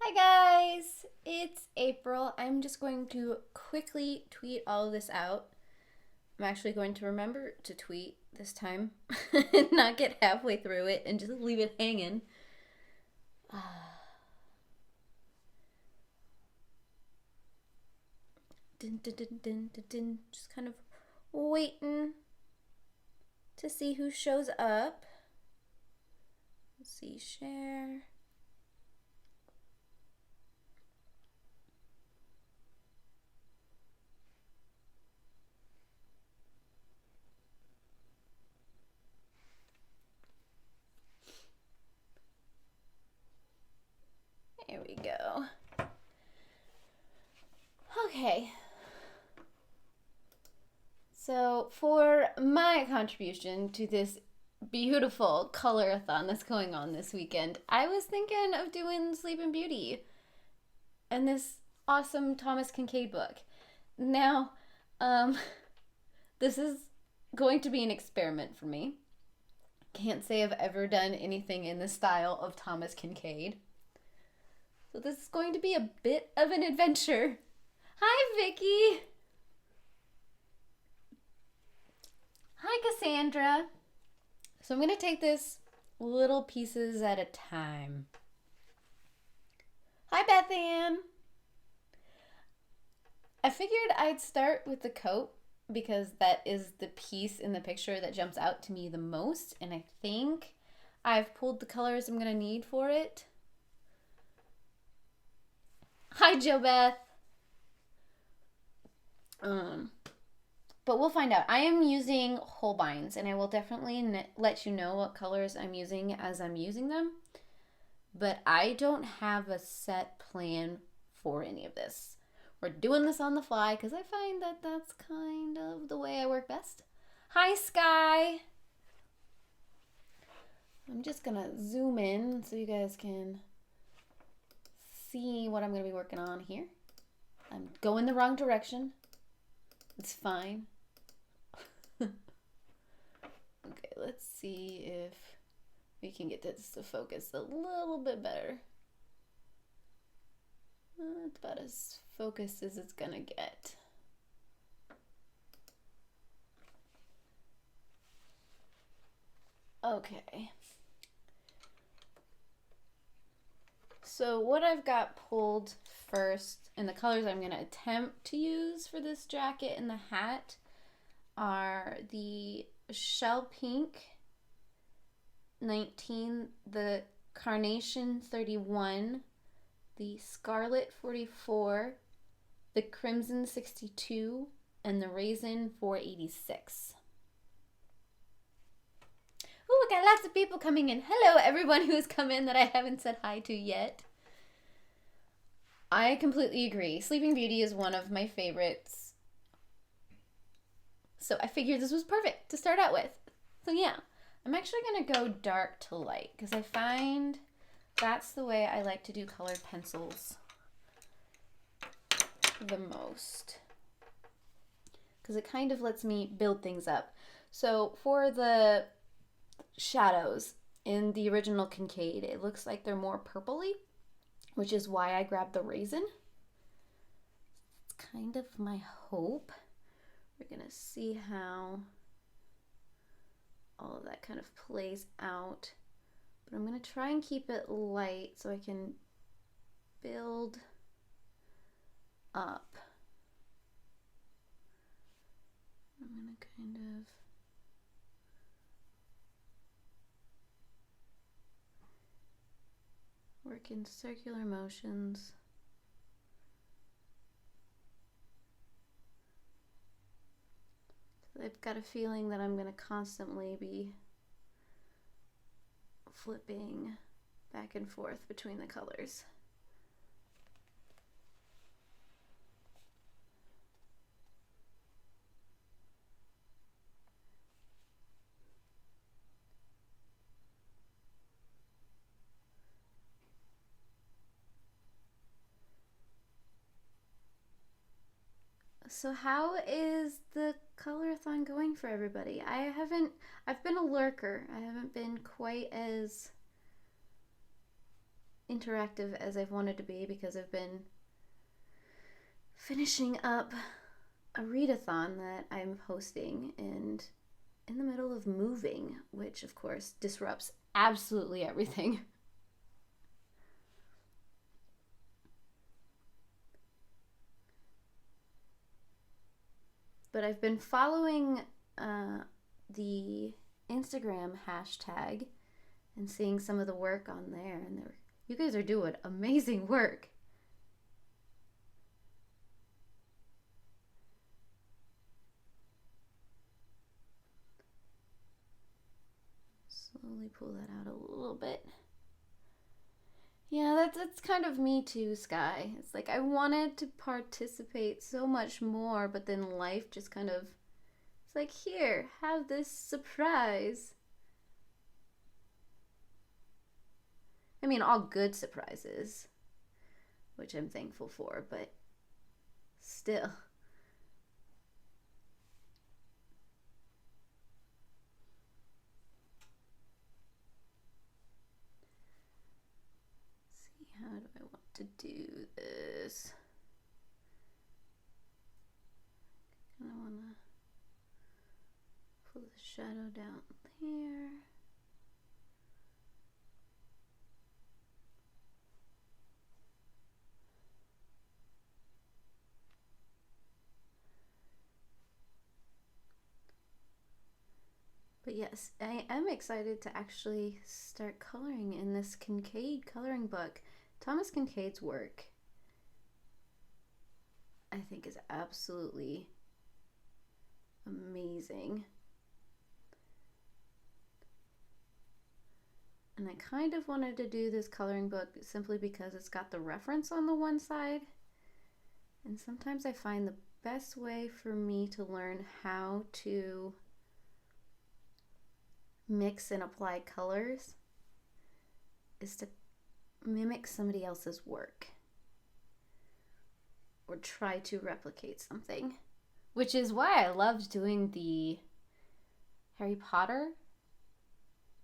Hi guys, it's April. I'm just going to quickly tweet all of this out. I'm actually going to remember to tweet this time and not get halfway through it and just leave it hanging. Dun, dun, dun, dun, dun, dun. Just kind of waiting to see who shows up. Let's see, share. There we go. Okay. So for my contribution to this beautiful colorathon that's going on this weekend, I was thinking of doing Sleeping Beauty and this awesome Thomas Kincaid book. Now, this is going to be an experiment for me. Can't say I've ever done anything in the style of Thomas Kincaid. So this is going to be a bit of an adventure. Hi, Vicky. Hi, Cassandra. So I'm going to take this little pieces at a time. Hi, Beth Ann. I figured I'd start with the coat because that is the piece in the picture that jumps out to me the most, and I think I've pulled the colors I'm going to need for it. Hi, Jo Beth. But we'll find out. I am using Holbeins, and I will definitely let you know what colors I'm using as I'm using them. But I don't have a set plan for any of this. We're doing this on the fly because I find that that's kind of the way I work best. Hi, Sky. I'm just going to zoom in so you guys can see what I'm going to be working on here. I'm going the wrong direction. It's fine. Okay, let's see if we can get this to focus a little bit better. It's about as focused as it's gonna get. Okay. So what I've got pulled first, and the colors I'm gonna attempt to use for this jacket and the hat are the Shell Pink 19, the Carnation 31, the Scarlet 44, the Crimson 62, and the Raisin 486. Oh, we got lots of people coming in. Hello, everyone who has come in that I haven't said hi to yet. I completely agree. Sleeping Beauty is one of my favorites. So I figured this was perfect to start out with. So yeah, I'm actually going to go dark to light because I find that's the way I like to do colored pencils the most. Because it kind of lets me build things up. So for the shadows in the original Kincaid, it looks like they're more purpley, which is why I grabbed the Raisin. It's kind of my hope. We're gonna see how all of that kind of plays out, but I'm gonna try and keep it light so I can build up. I'm gonna kind of work in circular motions. So I've got a feeling that I'm going to constantly be flipping back and forth between the colors. So how is the colorathon going for everybody? I've been a lurker. I haven't been quite as interactive as I've wanted to be because I've been finishing up a readathon that I'm hosting and in the middle of moving, which of course disrupts absolutely everything. But I've been following the Instagram hashtag and seeing some of the work on there, and you guys are doing amazing work. Slowly pull that out a little bit. Yeah, that's kind of me too, Sky. It's like I wanted to participate so much more, but then life just kind of, it's like, here, have this surprise. I mean, all good surprises, which I'm thankful for, but still. How do I want to do this? I want to pull the shadow down here. But yes, I am excited to actually start coloring in this Kincaid coloring book. Thomas Kincaid's work, I think, is absolutely amazing. And I kind of wanted to do this coloring book simply because it's got the reference on the one side. And sometimes I find the best way for me to learn how to mix and apply colors is to mimic somebody else's work or try to replicate something, which is why I loved doing the Harry Potter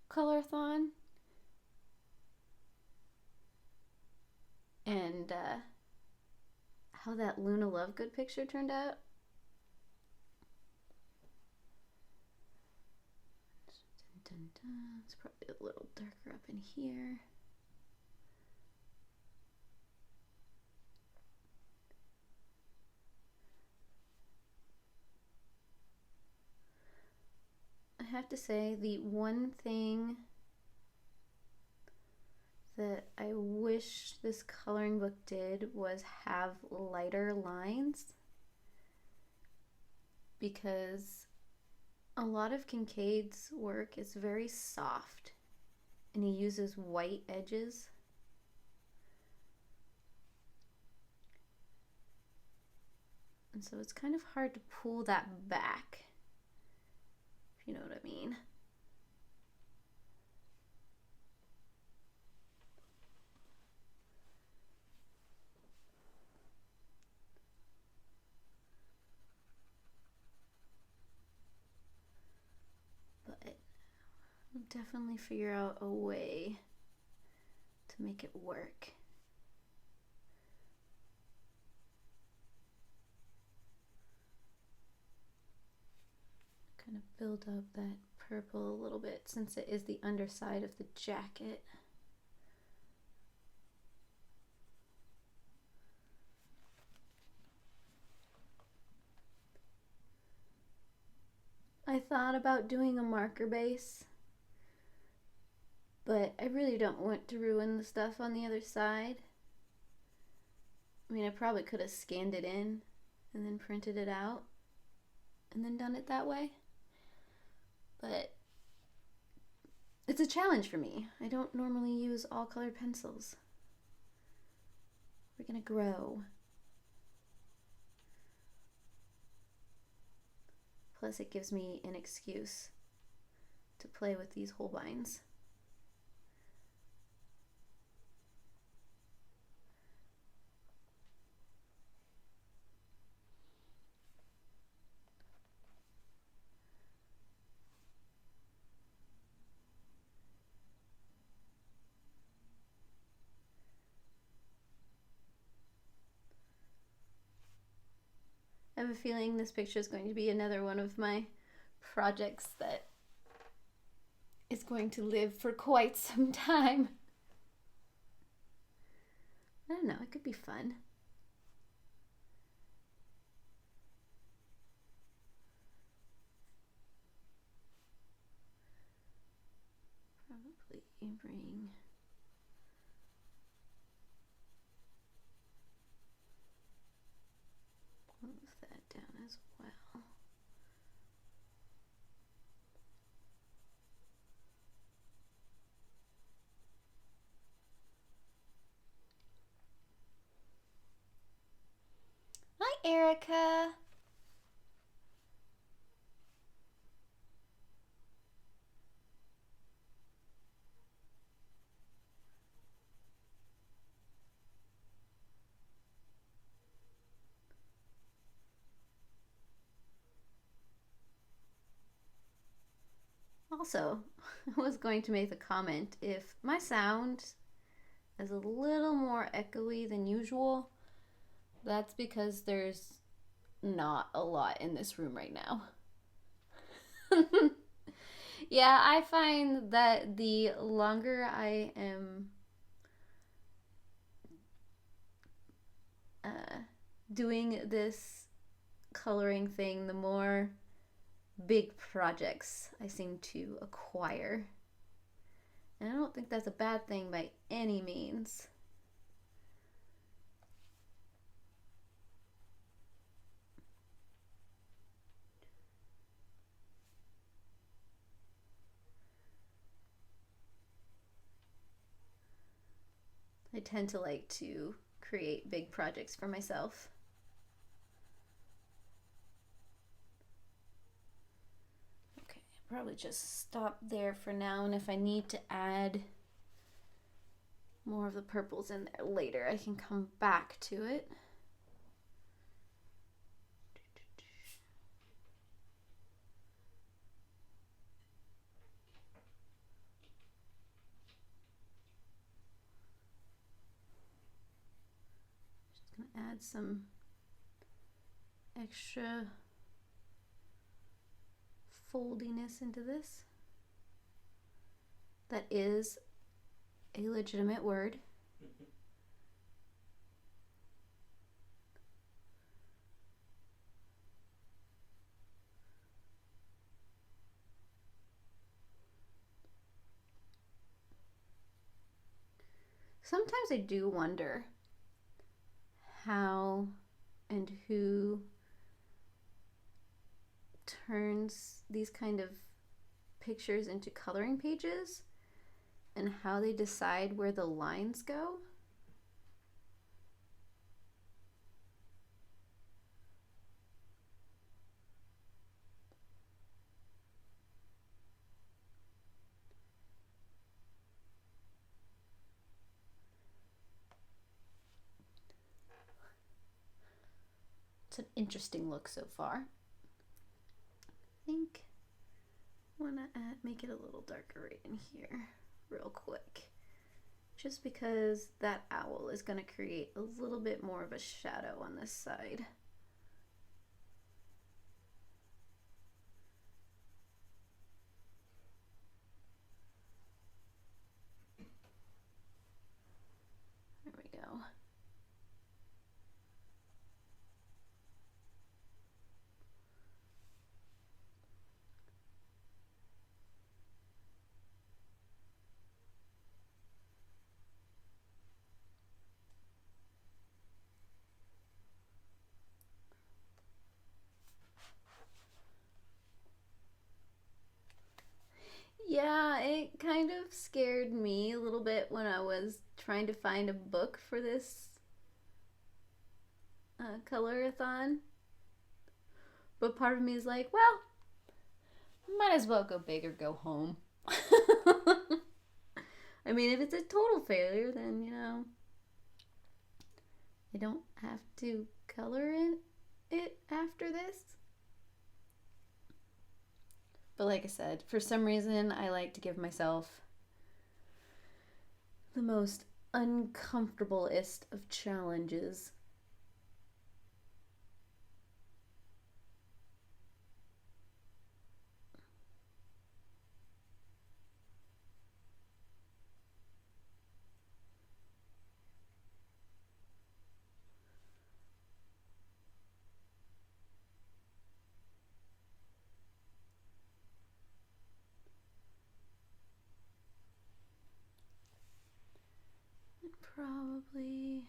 colorathon and how that Luna Lovegood picture turned out. Dun, dun, dun. It's probably a little darker up in here. I have to say, the one thing that I wish this coloring book did was have lighter lines, because a lot of Kincaid's work is very soft and he uses white edges. And so it's kind of hard to pull that back, if you know what I mean. But I'll definitely figure out a way to make it work. Kind of build up that purple a little bit since it is the underside of the jacket. I thought about doing a marker base, but I really don't want to ruin the stuff on the other side. I mean, I probably could have scanned it in and then printed it out and then done it that way. But it's a challenge for me. I don't normally use all colored pencils. We're gonna grow. Plus it gives me an excuse to play with these Holbeins. have a feeling this picture is going to be another one of my projects that is going to live for quite some time. I don't know, it could be fun. Probably bring move that down as well. Hi, Erica. Also, I was going to make the comment, if my sound is a little more echoey than usual, that's because there's not a lot in this room right now. Yeah, I find that the longer I am doing this coloring thing, the more big projects I seem to acquire. And I don't think that's a bad thing by any means. I tend to like to create big projects for myself. Okay, I'll probably just stop there for now, and if I need to add more of the purples in there later, I can come back to it. Just gonna add some extra foldiness into this. That is a legitimate word. Sometimes I do wonder how and who turns these kind of pictures into coloring pages and how they decide where the lines go. It's an interesting look so far. I think I want to make it a little darker right in here real quick, just because that owl is going to create a little bit more of a shadow on this side. There we go. Yeah, it kind of scared me a little bit when I was trying to find a book for this colorathon. But part of me is like, well, might as well go big or go home. I mean, if it's a total failure, then, you know, I don't have to color it after this. But like I said, for some reason, I like to give myself the most uncomfortablest of challenges. probably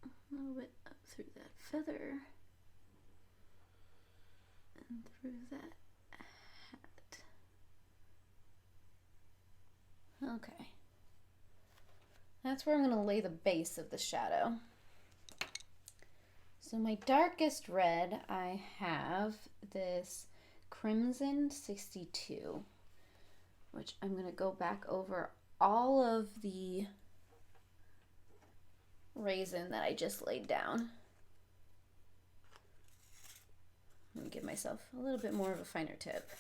a little bit up through that feather and through that hat. Okay. That's where I'm going to lay the base of the shadow. So my darkest red, I have this Crimson 62, which I'm going to go back over all of the raisin that I just laid down. I'm going to give myself a little bit more of a finer tip.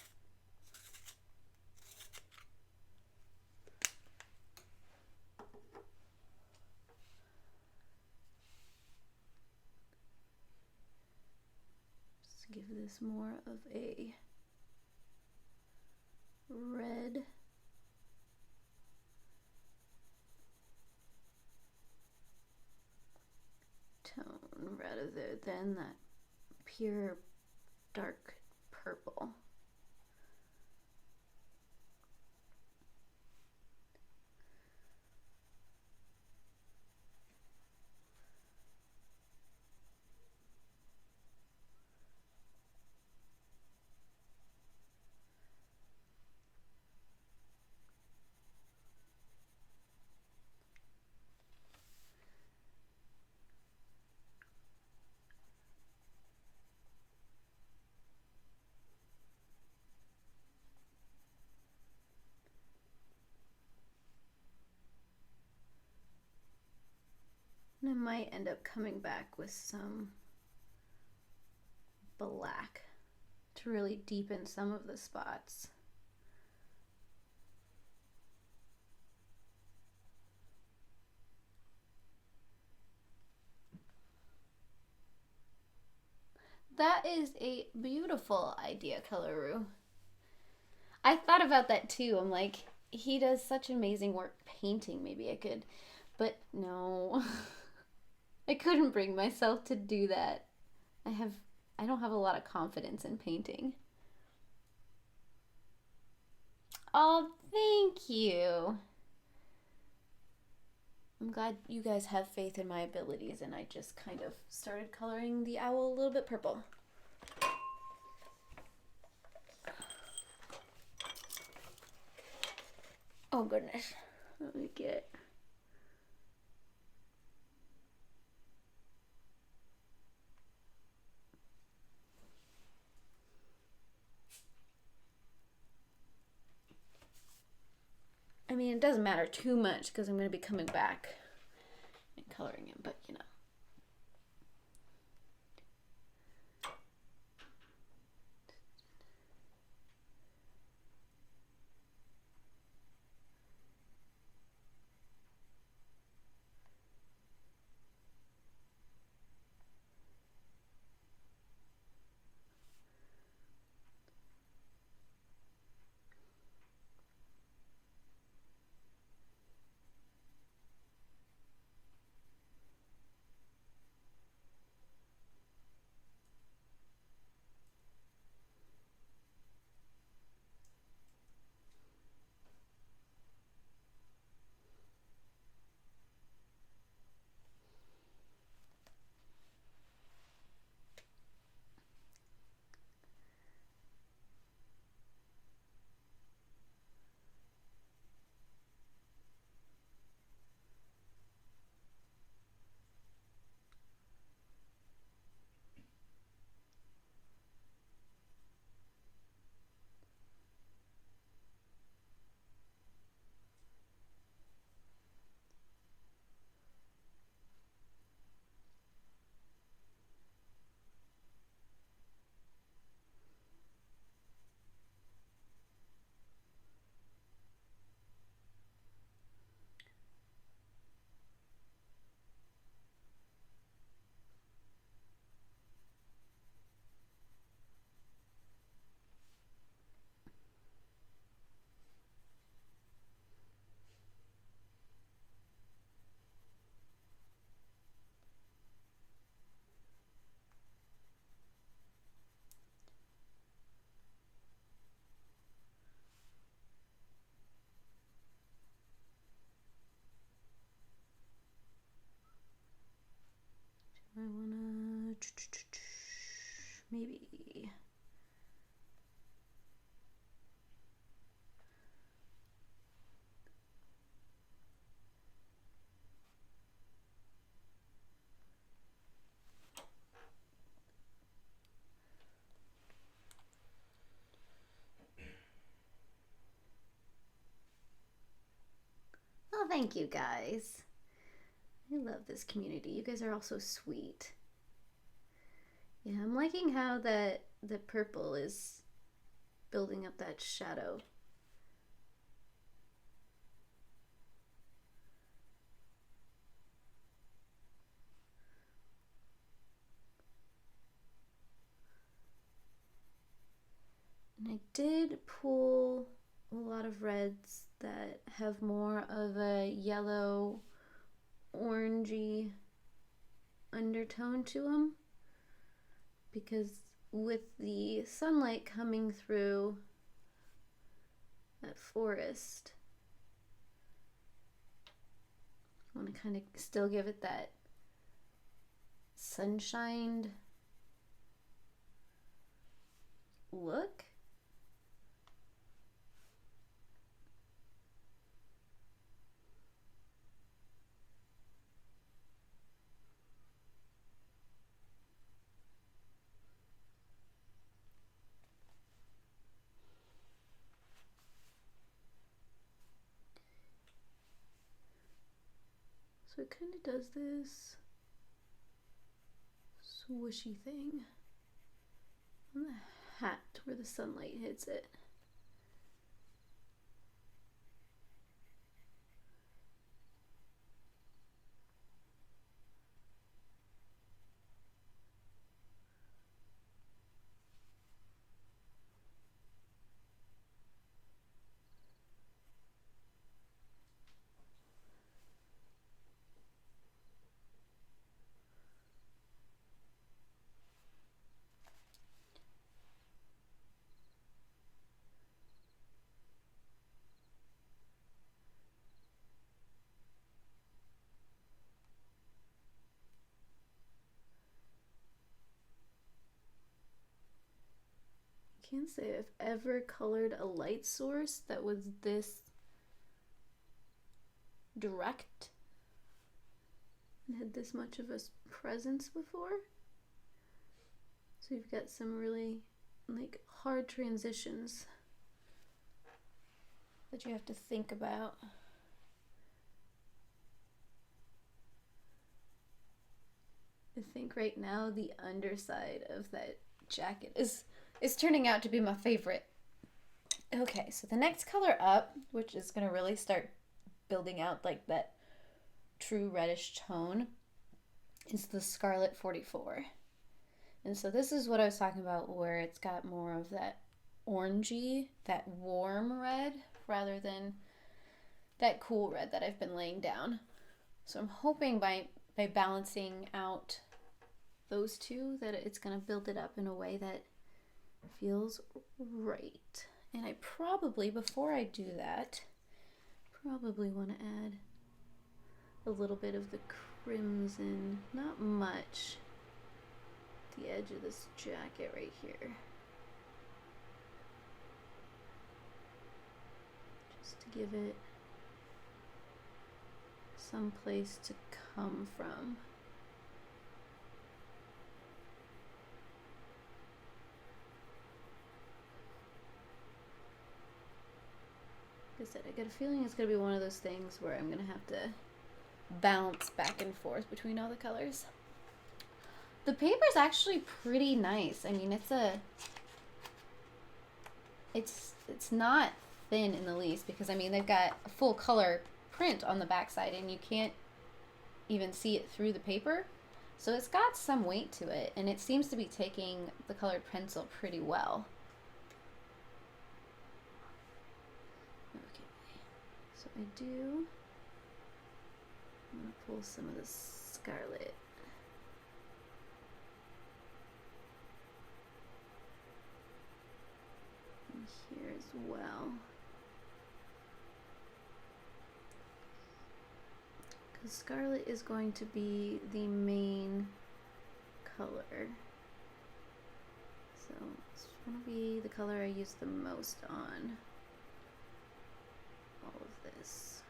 Just give this more of a red tone rather than that pure dark purple. And I might end up coming back with some black to really deepen some of the spots. That is a beautiful idea, Colorist. I thought about that too. I'm like, he does such amazing work painting. Maybe I could, but no. I couldn't bring myself to do that. I don't have a lot of confidence in painting. Oh, thank you. I'm glad you guys have faith in my abilities, and I just kind of started coloring the owl a little bit purple. Oh goodness. Let me get... I mean, it doesn't matter too much because I'm going to be coming back and coloring him, but you know. maybe. Oh, thank you guys. I love this community. You guys are all so sweet. Yeah, I'm liking how the purple is building up that shadow. And I did pull a lot of reds that have more of a yellow, orangey undertone to them, because with the sunlight coming through that forest, I want to kind of still give it that sunshined look. So it kind of does this swooshy thing on the hat where the sunlight hits it. Can't say I've ever colored a light source that was this direct and had this much of a presence before. So you've got some really like hard transitions that you have to think about. I think right now the underside of that jacket is turning out to be my favorite. Okay, so the next color up, which is going to really start building out like that true reddish tone, is the Scarlet 44. And so this is what I was talking about, where it's got more of that orangey, that warm red, rather than that cool red that I've been laying down. So I'm hoping by balancing out those two that it's going to build it up in a way that feels right. And I probably, before I do that, probably want to add a little bit of the crimson, not much, the edge of this jacket right here, just to give it some place to come from. Like I said, I get a feeling it's going to be one of those things where I'm going to have to bounce back and forth between all the colors. The paper's actually pretty nice. I mean, it's not thin in the least, because I mean they've got a full color print on the backside and you can't even see it through the paper. So it's got some weight to it, and it seems to be taking the colored pencil pretty well. So I'm going to pull some of the Scarlet. And here as well. Because Scarlet is going to be the main color. So it's going to be the color I use the most on all of this.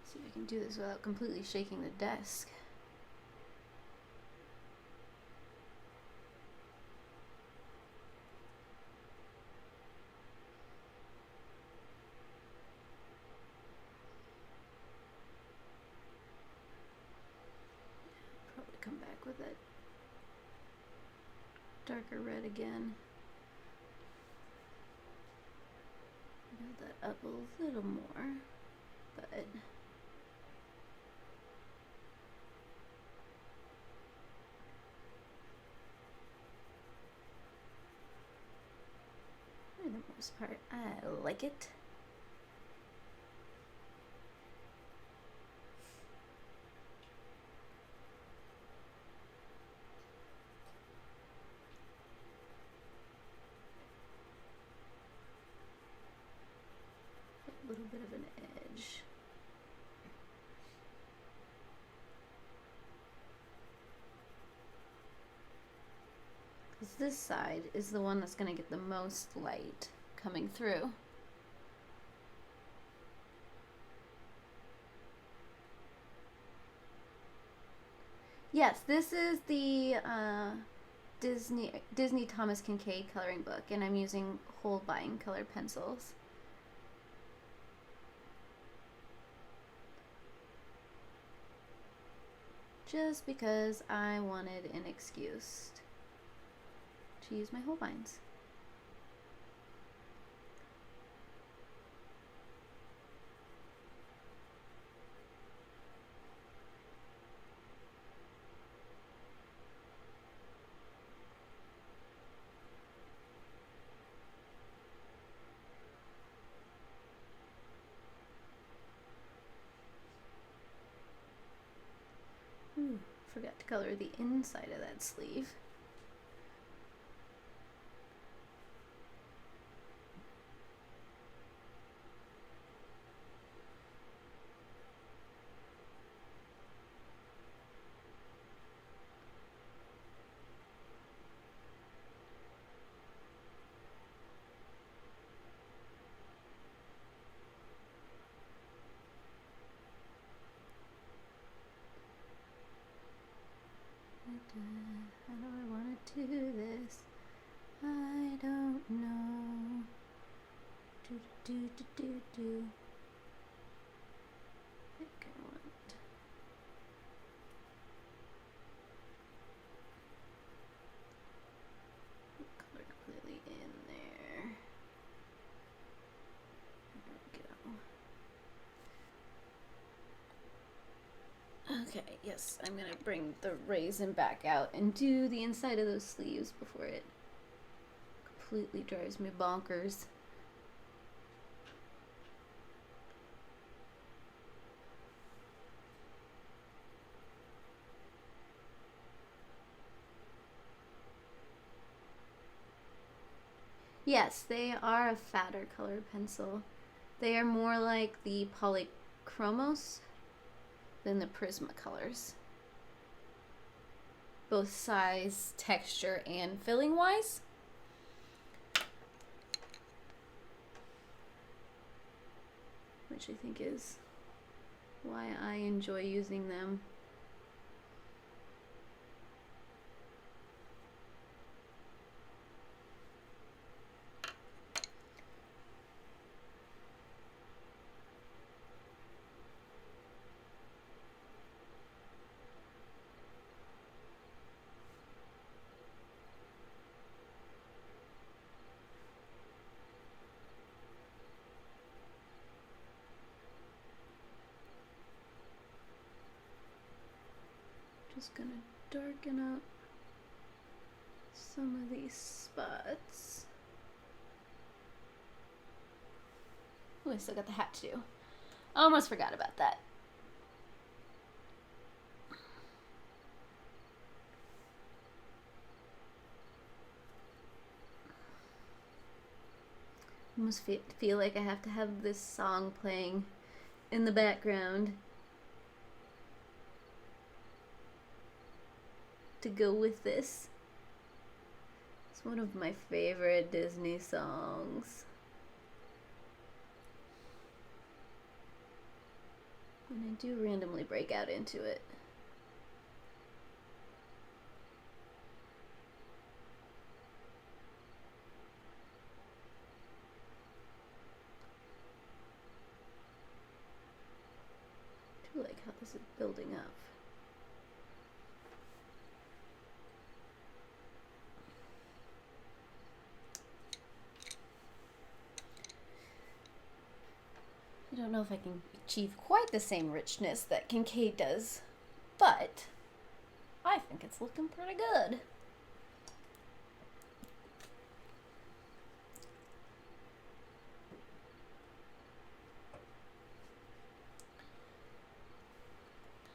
See if I can do this without completely shaking the desk. Come back with that darker red again. Build that up a little more, but for the most part, I like it. A little bit of an edge. Because this side is the one that's going to get the most light coming through. Yes, this is the Disney Thomas Kincaid coloring book, and I'm using Holbein color pencils. Just because I wanted an excuse to use my Holbeins. Forgot to color the inside of that sleeve. How do I want to do this? I don't know. I think I want color completely in there. There we go. Okay, yes, I'm gonna bring the raisin back out and do the inside of those sleeves before it completely drives me bonkers. Yes, they are a fatter colored pencil. They are more like the Polychromos than the Prismacolors. Both size, texture, and filling wise. Which I think is why I enjoy using them. Just gonna darken up some of these spots. Oh, I still got the hat to do. Almost forgot about that. Almost feel like I have to have this song playing in the background to go with this. It's one of my favorite Disney songs. And I do randomly break out into it. I do like how this is building up. I don't know if I can achieve quite the same richness that Kincaid does, but I think it's looking pretty good.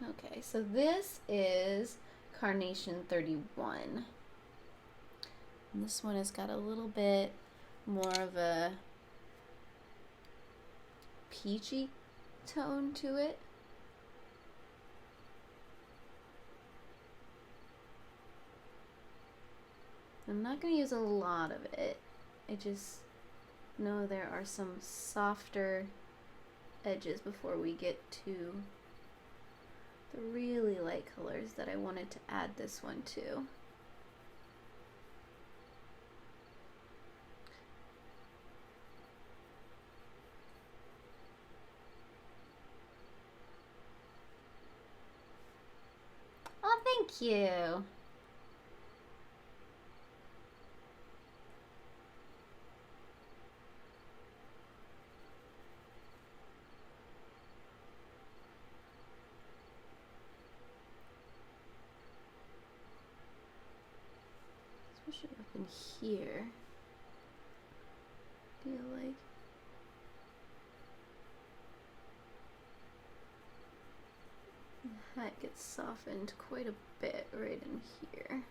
Okay, so this is Carnation 31. And this one has got a little bit more of a peachy tone to it. I'm not going to use a lot of it. I just know there are some softer edges before we get to the really light colors that I wanted to add this one to. Oh, thank you. Especially up in here. I feel like the hat gets softened quite a bit right in here.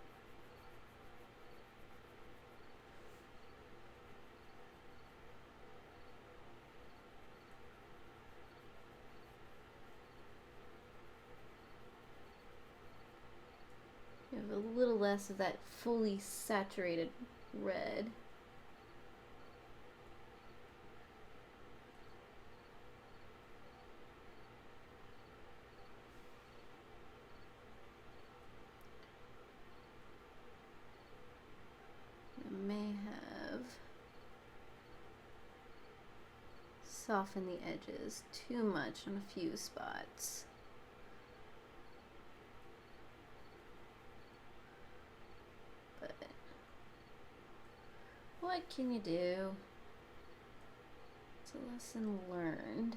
You have a little less of that fully saturated red. I may have softened the edges too much on a few spots. What can you do? It's a lesson learned.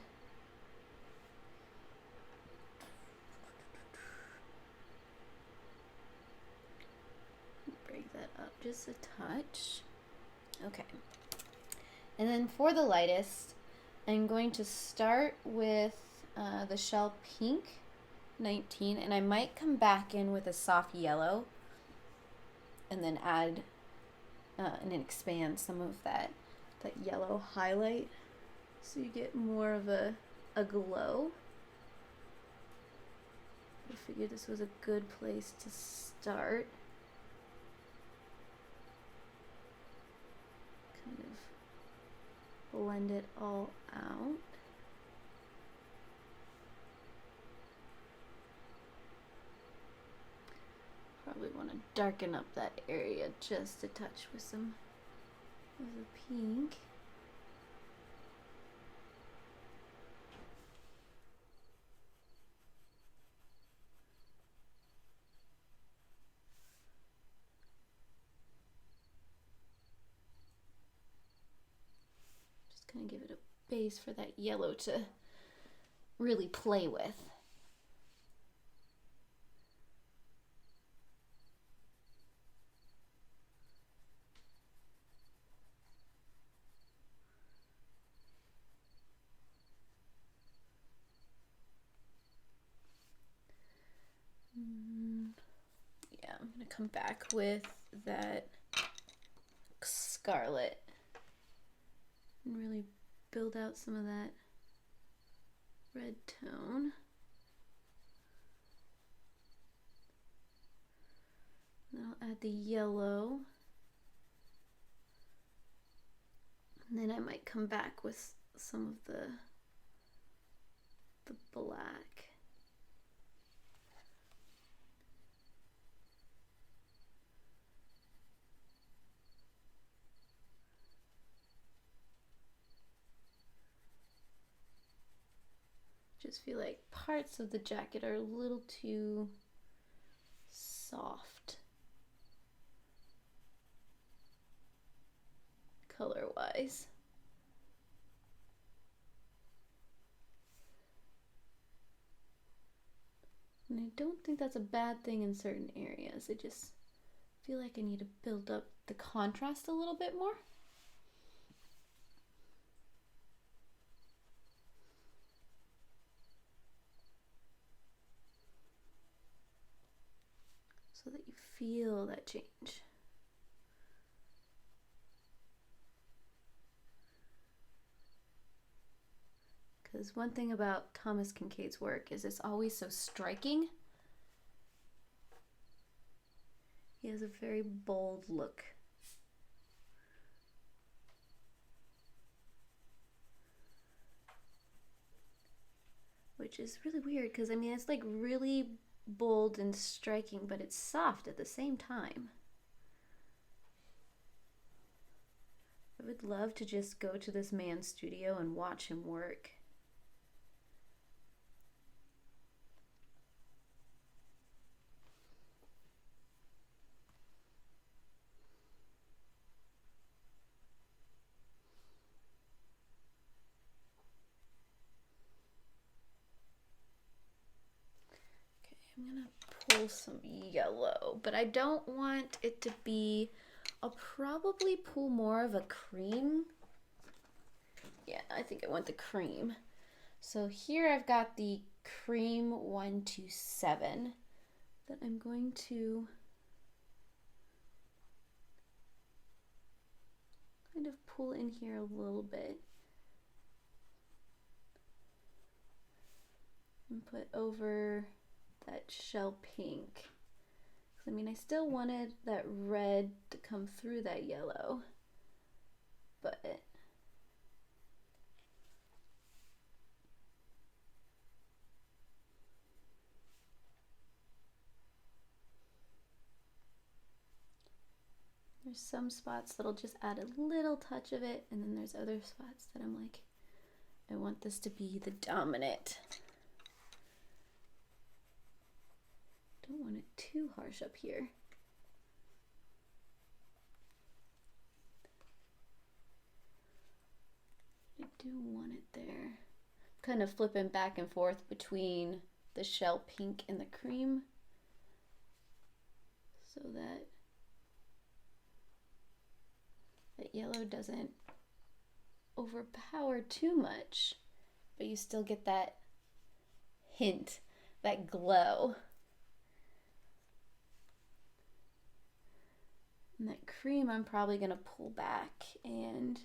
Break that up just a touch. Okay. And then for the lightest, I'm going to start with the Shell Pink 19, and I might come back in with a soft yellow and then add and then expand some of that yellow highlight so you get more of a glow. I figured this was a good place to start. Kind of blend it all out. Probably want to darken up that area just a touch with some of the pink. Just kind of give it a base for that yellow to really play with. Yeah, I'm gonna come back with that Scarlet and really build out some of that red tone. And I'll add the yellow. And then I might come back with some of the black. Just feel like parts of the jacket are a little too soft color-wise. And I don't think that's a bad thing in certain areas. I just feel like I need to build up the contrast a little bit more. So that you feel that change. Because one thing about Thomas Kincaid's work is it's always so striking. He has a very bold look. Which is really weird because I mean it's like really bold and striking, but it's soft at the same time. I would love to just go to this man's studio and watch him work. I'm gonna pull some yellow, but I don't want it to be, I'll probably pull more of a cream. Yeah, I think I want the cream. So here I've got the cream 127 that I'm going to kind of pull in here a little bit and put over that shell pink. I mean, I still wanted that red to come through that yellow, but there's some spots that'll just add a little touch of it, and then there's other spots that I'm like, I want this to be the dominant. Don't want it too harsh up here. I do want it there. Kind of flipping back and forth between the shell pink and the cream so that yellow doesn't overpower too much, but you still get that hint, that glow. And that cream I'm probably gonna pull back and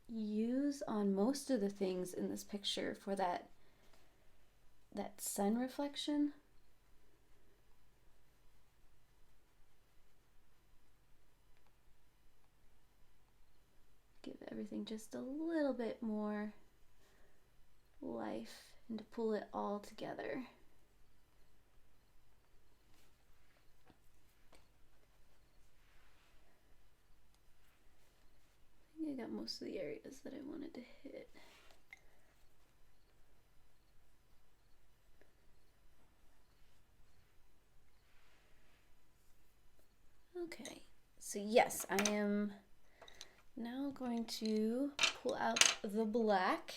use on most of the things in this picture for that sun reflection. Give everything just a little bit more life and to pull it all together. I got most of the areas that I wanted to hit. Okay, so yes, I am now going to pull out the black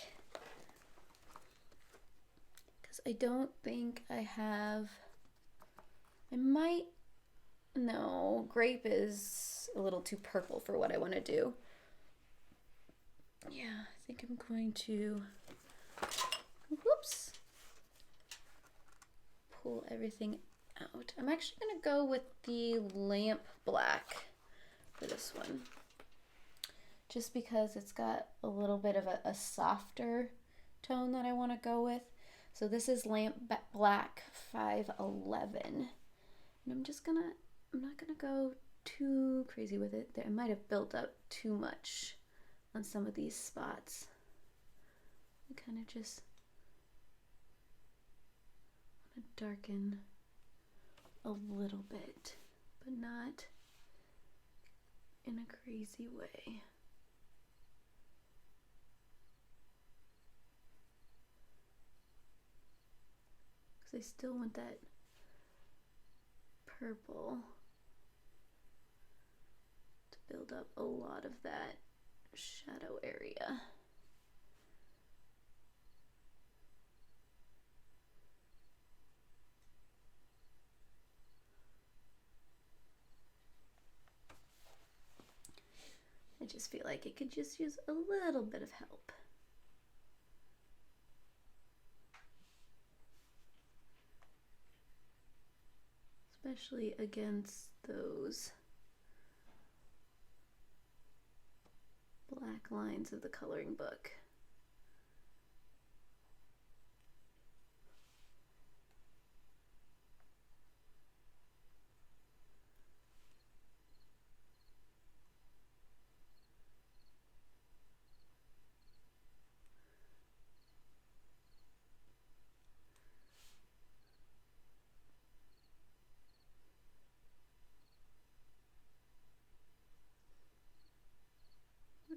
because I don't think I have, no, grape is a little too purple for what I want to do. Yeah, I think I'm going to, whoops, pull everything out. I'm actually going to go with the lamp black for this one, just because it's got a little bit of a softer tone that I want to go with. So this is Lamp Black 511. And I'm not gonna go too crazy with it. I might have built up too much on some of these spots. I kind of just want to darken a little bit, but not in a crazy way. Because I still want that purple to build up a lot of that shadow area. I just feel like it could just use a little bit of help. Especially against those black lines of the coloring book.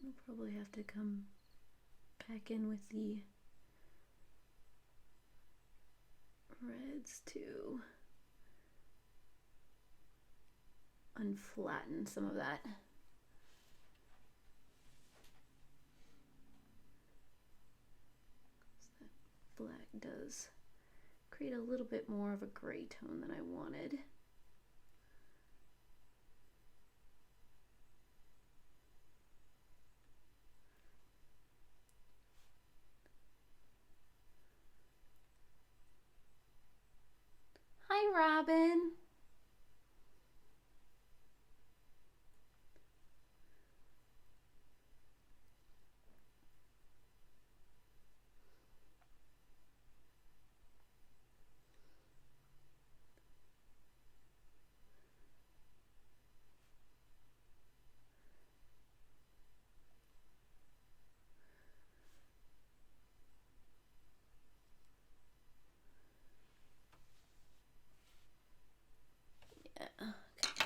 I'll probably have to come back in with the reds to unflatten some of that. So that black does create a little bit more of a gray tone than I wanted. Hi, Robin. Yeah, okay.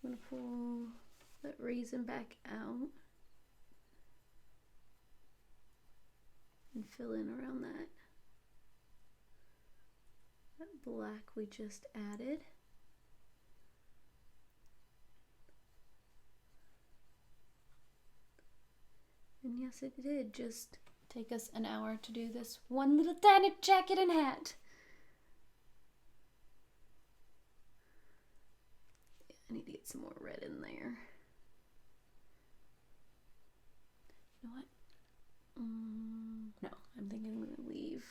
I'm gonna pull that raisin back out and fill in around that black we just added. And yes, it did just take us an hour to do this one little tiny jacket and hat. Yeah, I need to get some more red in there. You know what? No, I'm thinking I'm going to leave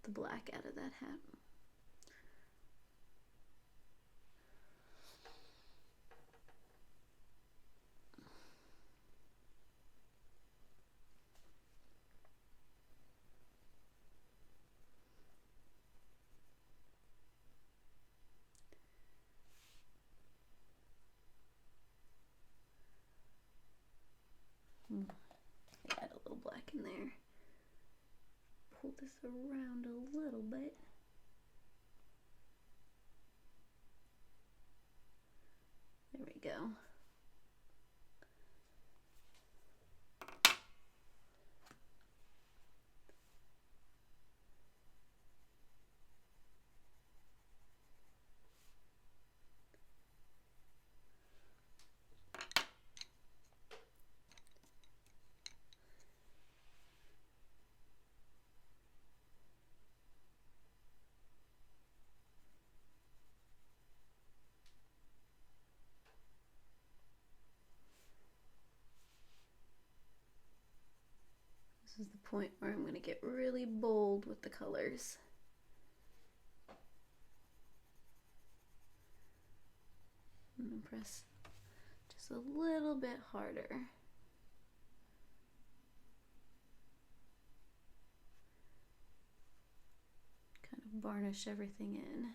the black out of that hat. Add a little black in there. Pull this around a little bit. There we go. This is the point where I'm going to get really bold with the colors. And press just a little bit harder. varnish everything in.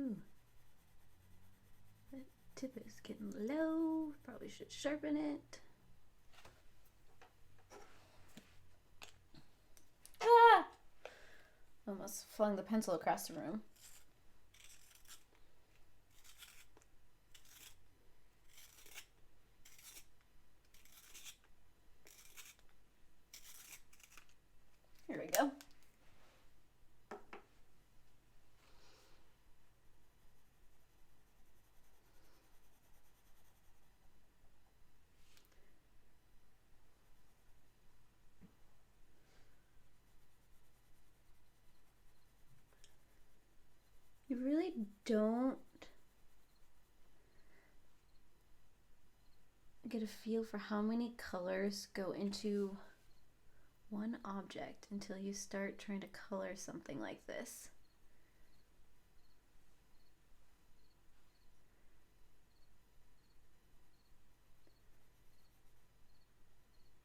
Ooh. That tip is getting low. Probably should sharpen it. Ah! Almost flung the pencil across the room. Here we go. You really don't get a feel for how many colors go into one object until you start trying to color something like this.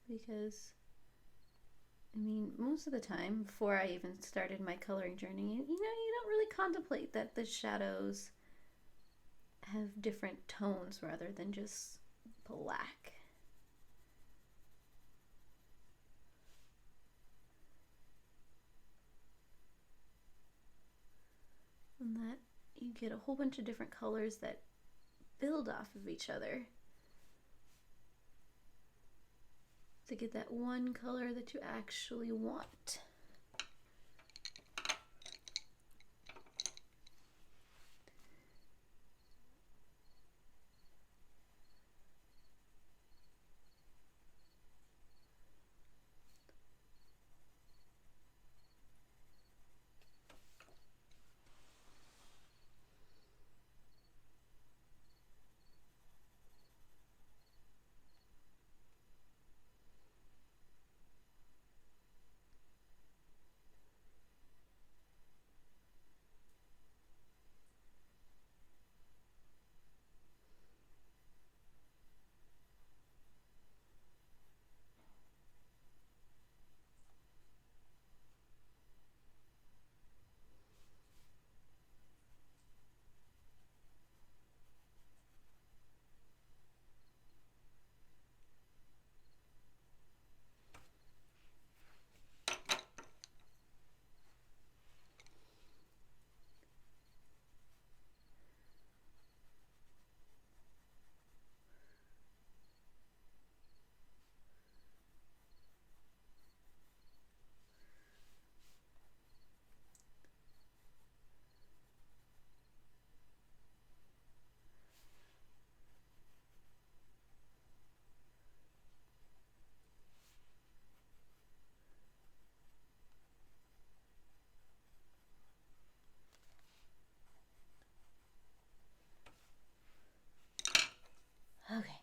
Because, I mean, most of the time, before I even started my coloring journey, you don't really contemplate that the shadows have different tones rather than just black. And that you get a whole bunch of different colors that build off of each other to get that one color that you actually want. Okay.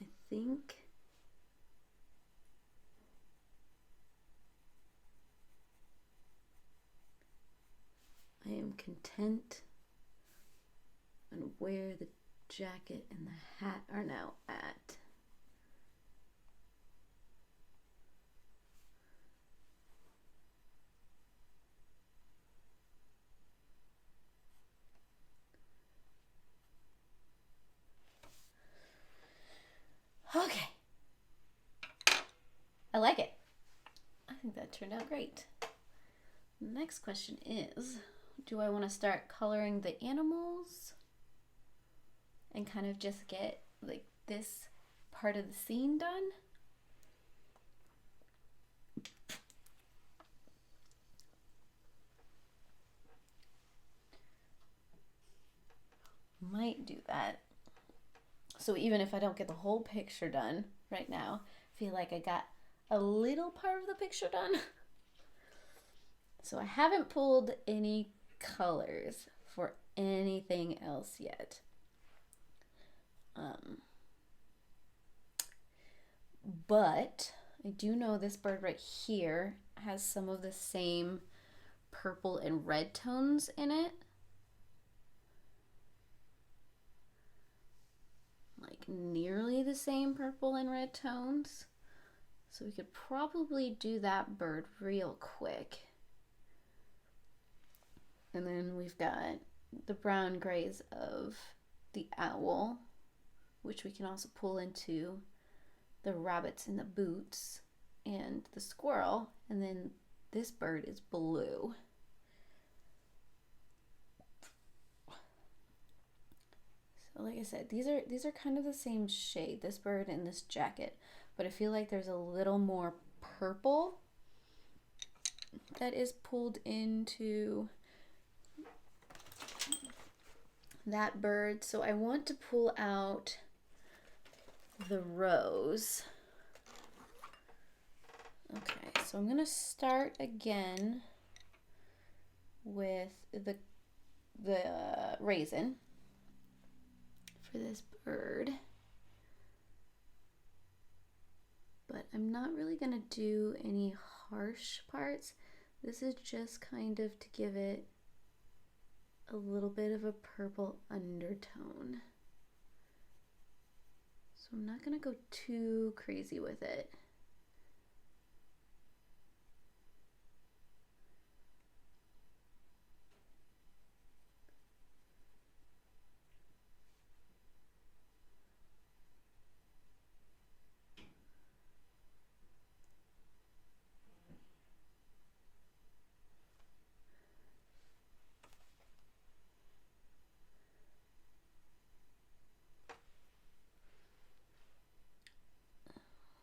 I think I am content on where the jacket and the hat are now at. Okay. I like it. I think that turned out great. Next question is, do I want to start coloring the animals and kind of just get like this part of the scene done. Might do that. So even if I don't get the whole picture done right now, I feel like I got a little part of the picture done. So I haven't pulled any colors for anything else yet. But I do know this bird right here has some of the same purple and red tones in it. Like nearly the same purple and red tones. So we could probably do that bird real quick. And then we've got the brown grays of the owl, which we can also pull into the rabbits in the boots and the squirrel. And then this bird is blue. So like I said, these are kind of the same shade, this bird and this jacket, but I feel like there's a little more purple that is pulled into that bird. So I want to pull out the rose. Okay, so I'm gonna start again with the raisin for this bird, but I'm not really gonna do any harsh parts. This is just kind of to give it a little bit of a purple undertone. So I'm not gonna go too crazy with it.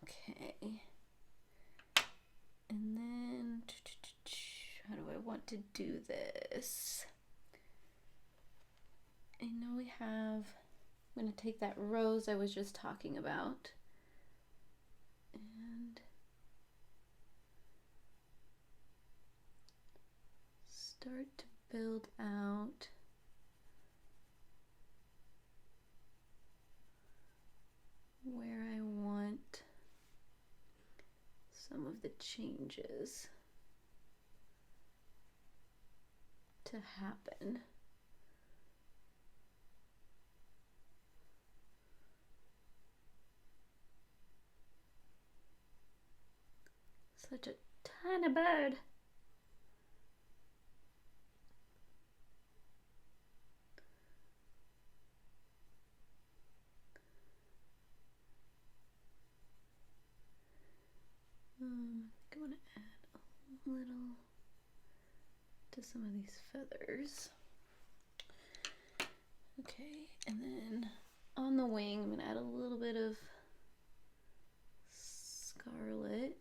Okay, and then how do I want to do this? I know we have, I'm going to take that rose I was just talking about and start to build out where I want some of the changes to happen. Such a tiny bird. I want to add a little to some of these feathers. Okay, and then on the wing, I'm going to add a little bit of Scarlet.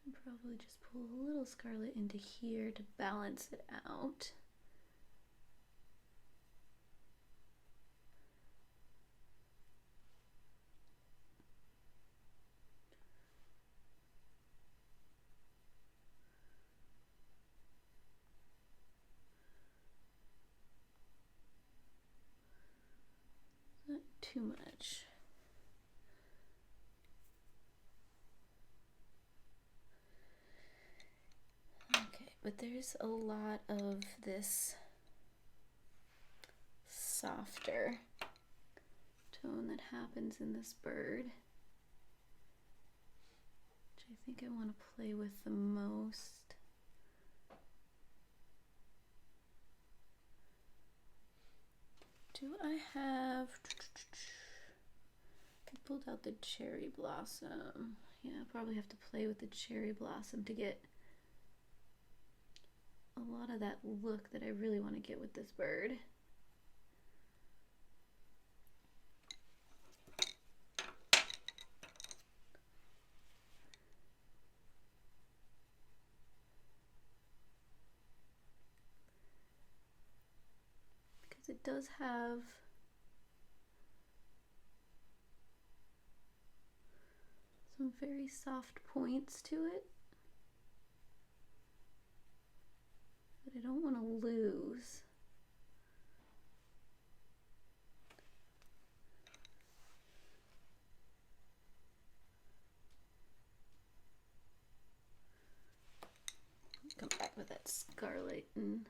And probably just pull a little Scarlet into here to balance it out. Not too much. Okay, but there's a lot of this softer tone that happens in this bird, which I think I want to play with the most. Do I have, I pulled out the cherry blossom. Yeah, I'll probably have to play with the cherry blossom to get a lot of that look that I really want to get with this bird. Because it does have some very soft points to it that I don't want to lose. Come back with that Scarlet and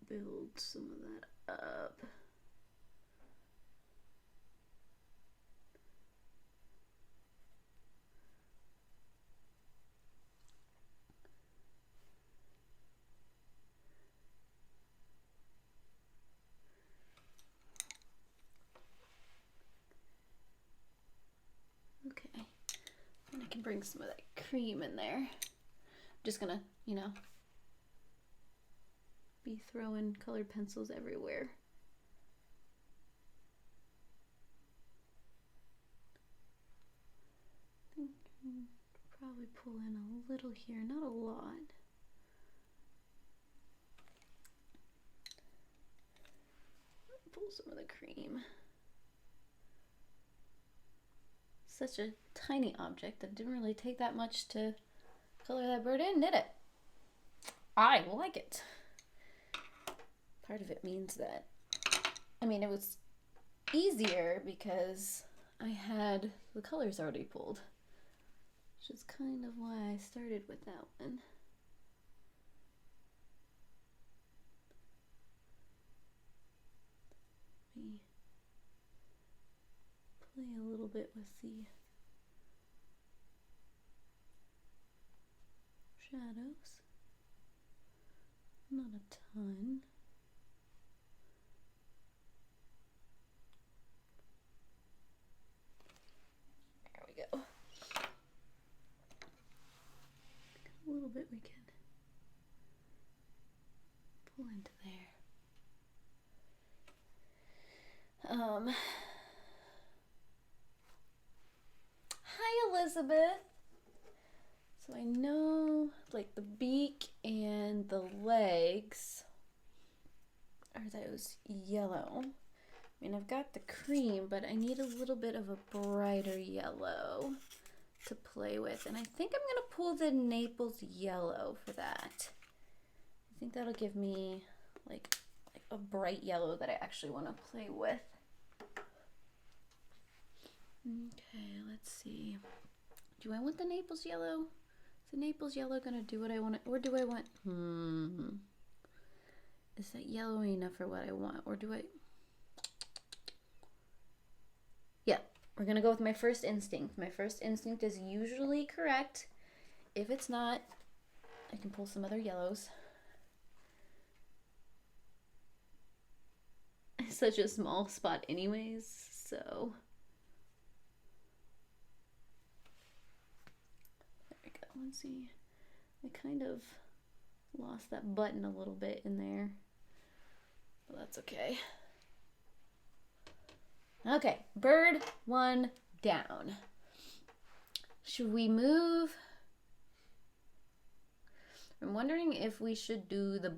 build some of that up. Okay, and I can bring some of that cream in there. I'm just gonna, you know, be throwing colored pencils everywhere. I think I'll probably pull in a little here, not a lot. Pull some of the cream. Such a tiny object that didn't really take that much to color that bird in, did it? I like it. Part of it means that, I mean, it was easier because I had the colors already pulled, which is kind of why I started with that one. Me play a little bit with the shadows. Not a ton. There we go. A little bit we can pull into there. Hi, Elizabeth. So I know like the beak and the legs are those yellow. I mean, I've got the cream, but I need a little bit of a brighter yellow to play with. And I think I'm gonna pull the Naples Yellow for that. I think that'll give me like a bright yellow that I actually want to play with. Okay, let's see. Do I want the Naples Yellow? Is the Naples Yellow gonna do what I want, or do I want, is that yellowy enough for what I want, or do I, yeah, we're gonna go with my first instinct. My first instinct is usually correct. If it's not, I can pull some other yellows. It's such a small spot anyways, so. There we go, let's see. I kind of lost that button a little bit in there, but that's okay. Okay, bird one down. Should we move? I'm wondering if we should do the,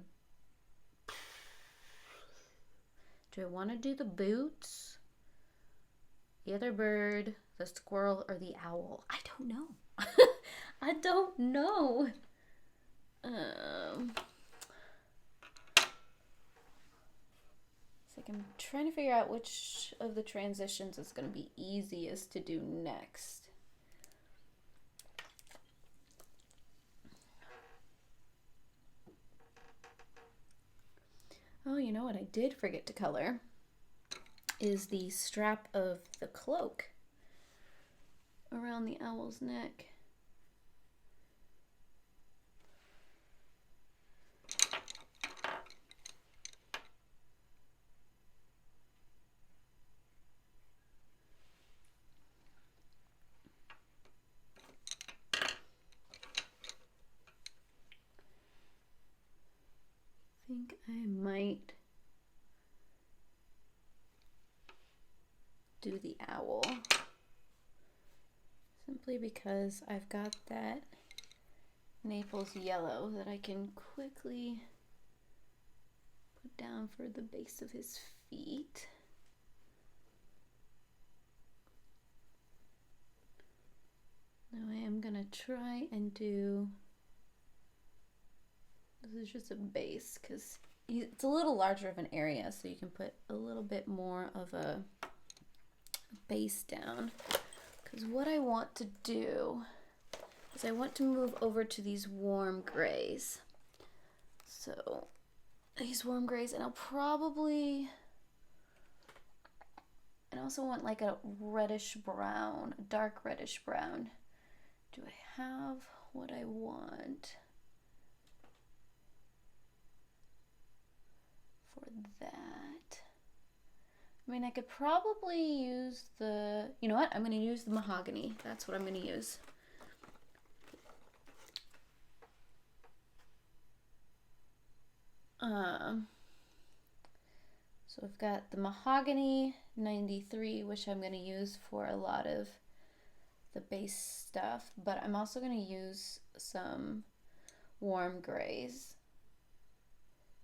do I want to do the boots, the other bird, the squirrel, or the owl? I don't know. I don't know. It's like I'm trying to figure out which of the transitions is going to be easiest to do next. Oh, you know what I did forget to color is the strap of the cloak around the owl's neck. I might do the owl simply because I've got that Naples Yellow that I can quickly put down for the base of his feet. Now I am gonna try and do, this is just a base because it's a little larger of an area, so you can put a little bit more of a base down. Because what I want to do is I want to move over to these warm grays. So these warm grays, and I'll probably, and I also want like a reddish brown, a dark reddish brown. Do I have what I want for that? I mean, I could probably use the, you know what? I'm going to use the mahogany. That's what I'm going to use. So I've got the mahogany 93, which I'm going to use for a lot of the base stuff, but I'm also going to use some warm grays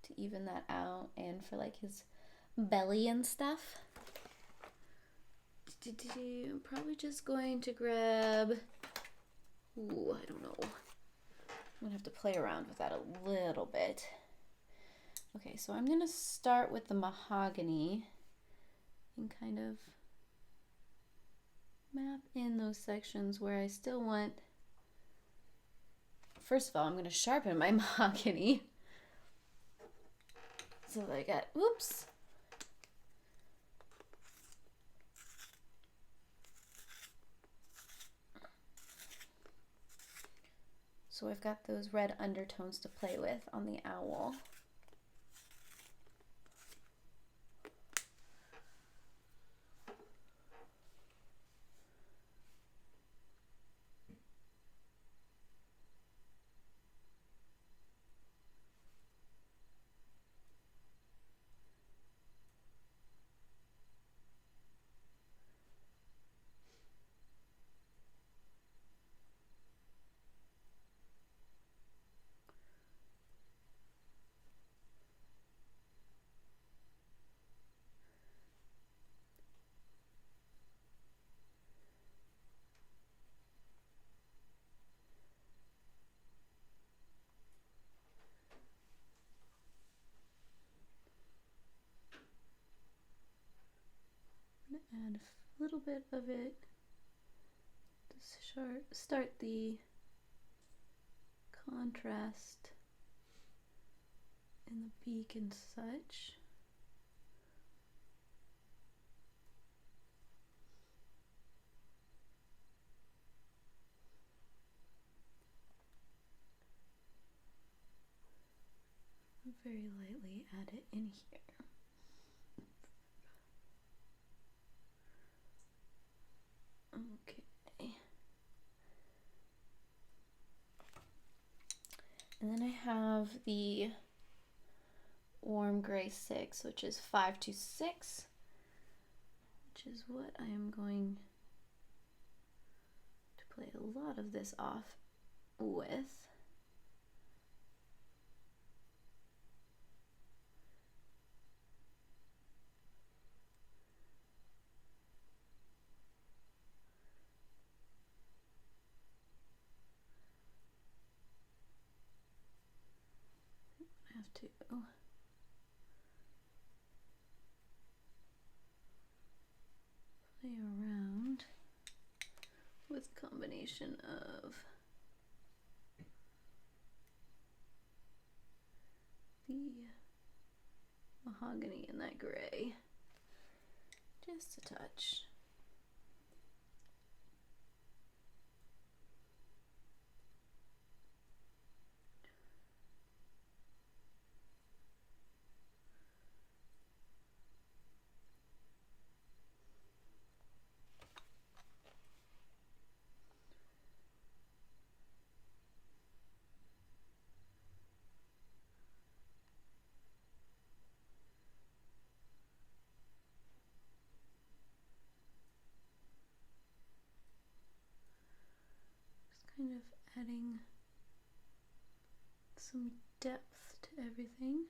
to even that out and for like his belly and stuff. I'm probably just going to grab, ooh, I don't know. I'm gonna have to play around with that a little bit. Okay, so I'm gonna start with the mahogany and kind of map in those sections where I still want, first of all, I'm gonna sharpen my mahogany. So I got, oops. So I've got those red undertones to play with on the owl. Add a little bit of it to start the contrast in the beak and such. Very lightly add it in here. Okay. And then I have the warm gray 6, which is 526, which is what I am going to play a lot of this off with. I have to play around with a combination of the mahogany and that gray, just a touch. some depth to everything.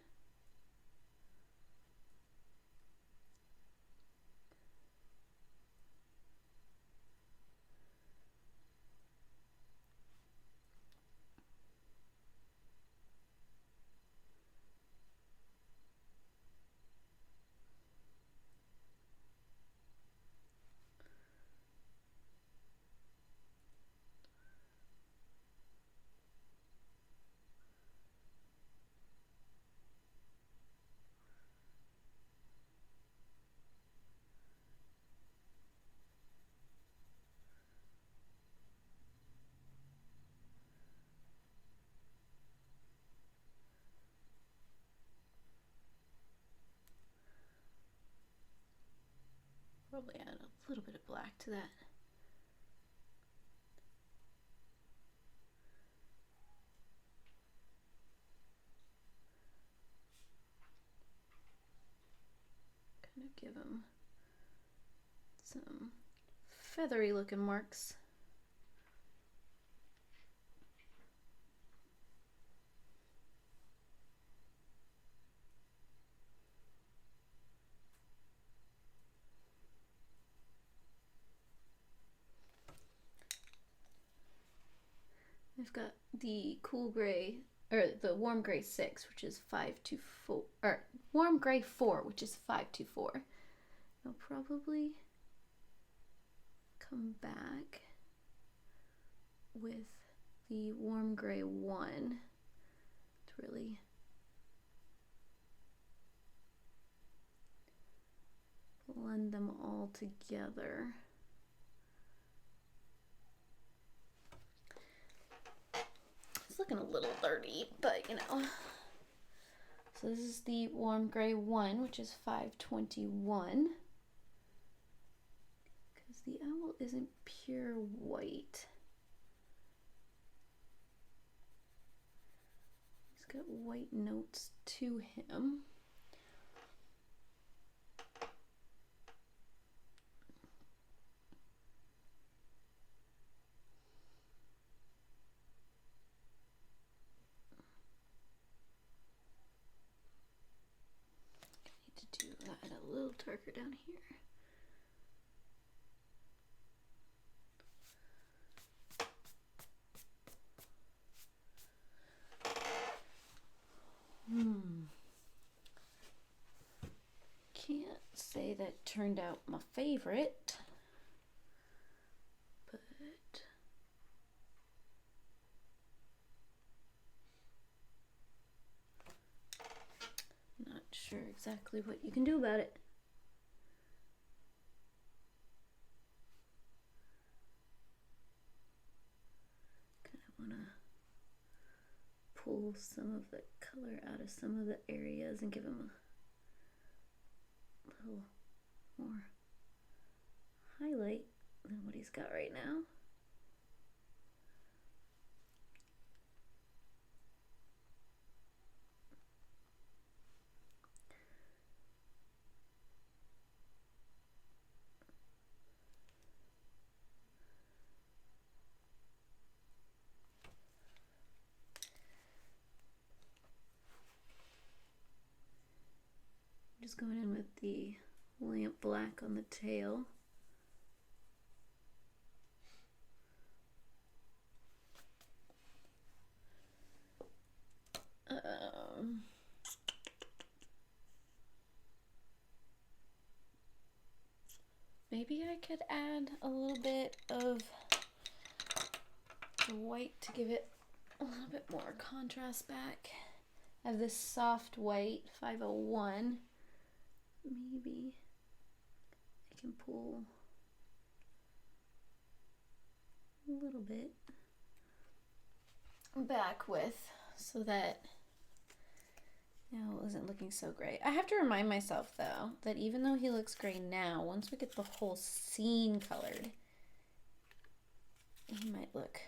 Probably add a little bit of black to that. Kind of give him some feathery looking marks. I've got the cool gray, or the warm gray 6, which is 524, or warm gray 4, which is 524. I'll probably come back with the warm gray 1 to really blend them all together. Looking a little dirty, but you know. So this is the warm gray 1, which is 521. Because the owl isn't pure white. He's got white notes to him. Do that a little darker down here. Can't say that turned out my favorite, but not sure exactly what you can do about it. Kind of want to pull some of the color out of some of the areas and give them a little more highlight than what he's got right now. Just going in with the lamp black on the tail. Maybe I could add a little bit of the white to give it a little bit more contrast back. I have this soft white 501. Maybe I can pull a little bit back with so that now it isn't looking so gray. I have to remind myself though that even though he looks gray now, once we get the whole scene colored, he might look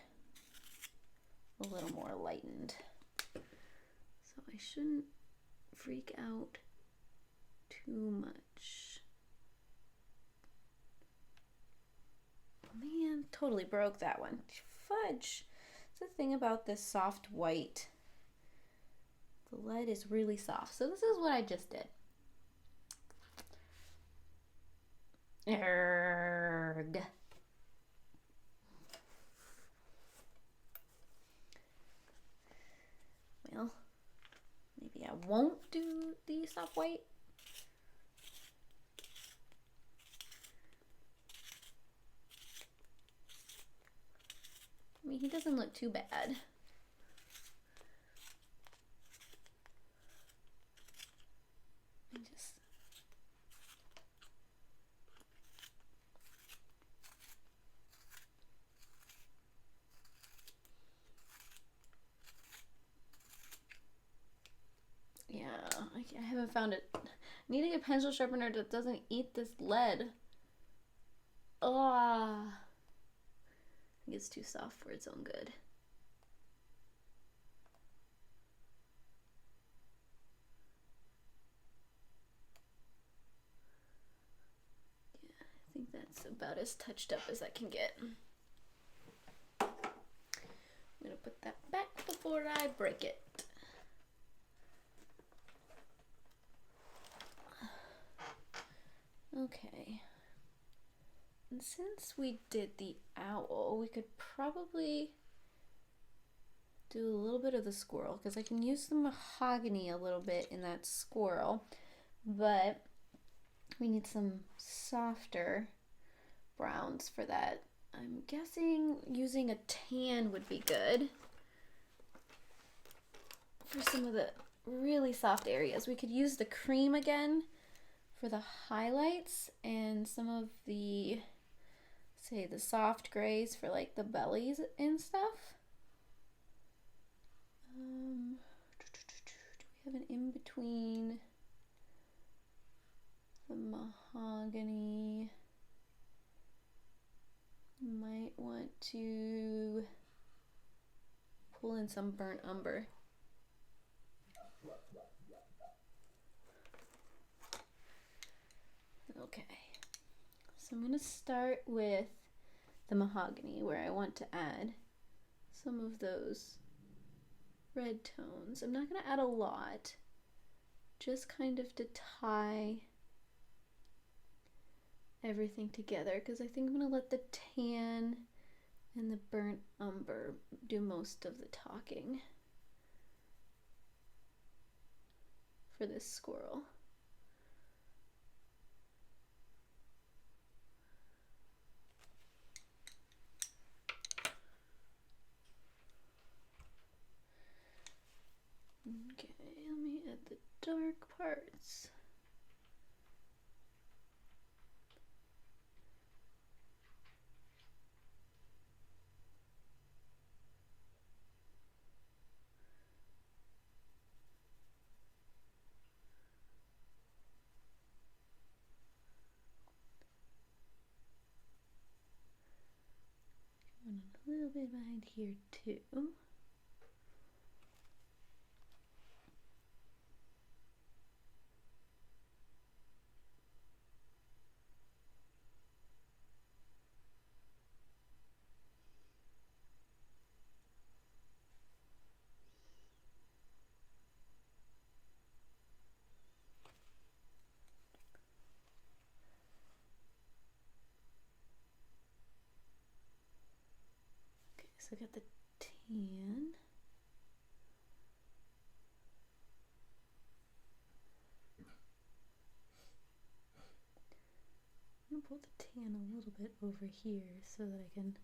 a little more lightened. So I shouldn't freak out too much. Man, totally broke that one. Fudge. It's the thing about this soft white The lead is really soft. So this is what I just did. Erg. Well, maybe I won't do the soft white. I mean, he doesn't look too bad. Yeah, I haven't found it. I need to get a pencil sharpener that doesn't eat this lead. Ah, I think it's too soft for its own good. Yeah, I think that's about as touched up as I can get. I'm gonna put that back before I break it. Okay. And since we did the owl, we could probably do a little bit of the squirrel, because I can use the mahogany a little bit in that squirrel, but we need some softer browns for that. I'm guessing using a tan would be good for some of the really soft areas. We could use the cream again for the highlights and some of the, say, the soft grays for like the bellies and stuff. Do we have an in-between the mahogany? Might want to pull in some burnt umber. Okay, so I'm going to start with the mahogany, where I want to add some of those red tones. I'm not going to add a lot, just kind of to tie everything together, because I think I'm going to let the tan and the burnt umber do most of the talking for this squirrel. Okay, let me add the dark parts. And a little bit behind here too. So I got the tan. I'm gonna pull the tan a little bit over here so that I can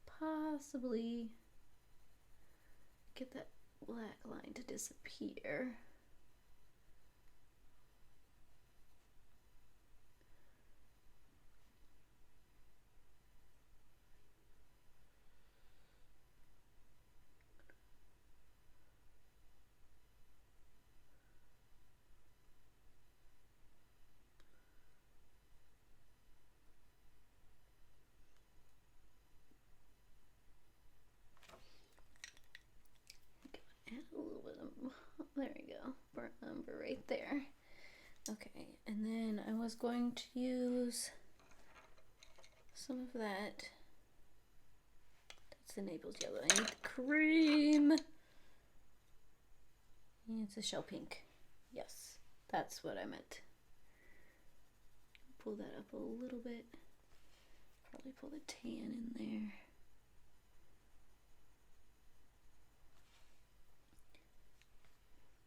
possibly get that black line to disappear. There we go, burnt umber right there. Okay, and then I was going to use some of that. That's the Naples Yellow. I need the cream. It's a shell pink. Yes, that's what I meant. Pull that up a little bit. Probably pull the tan in there.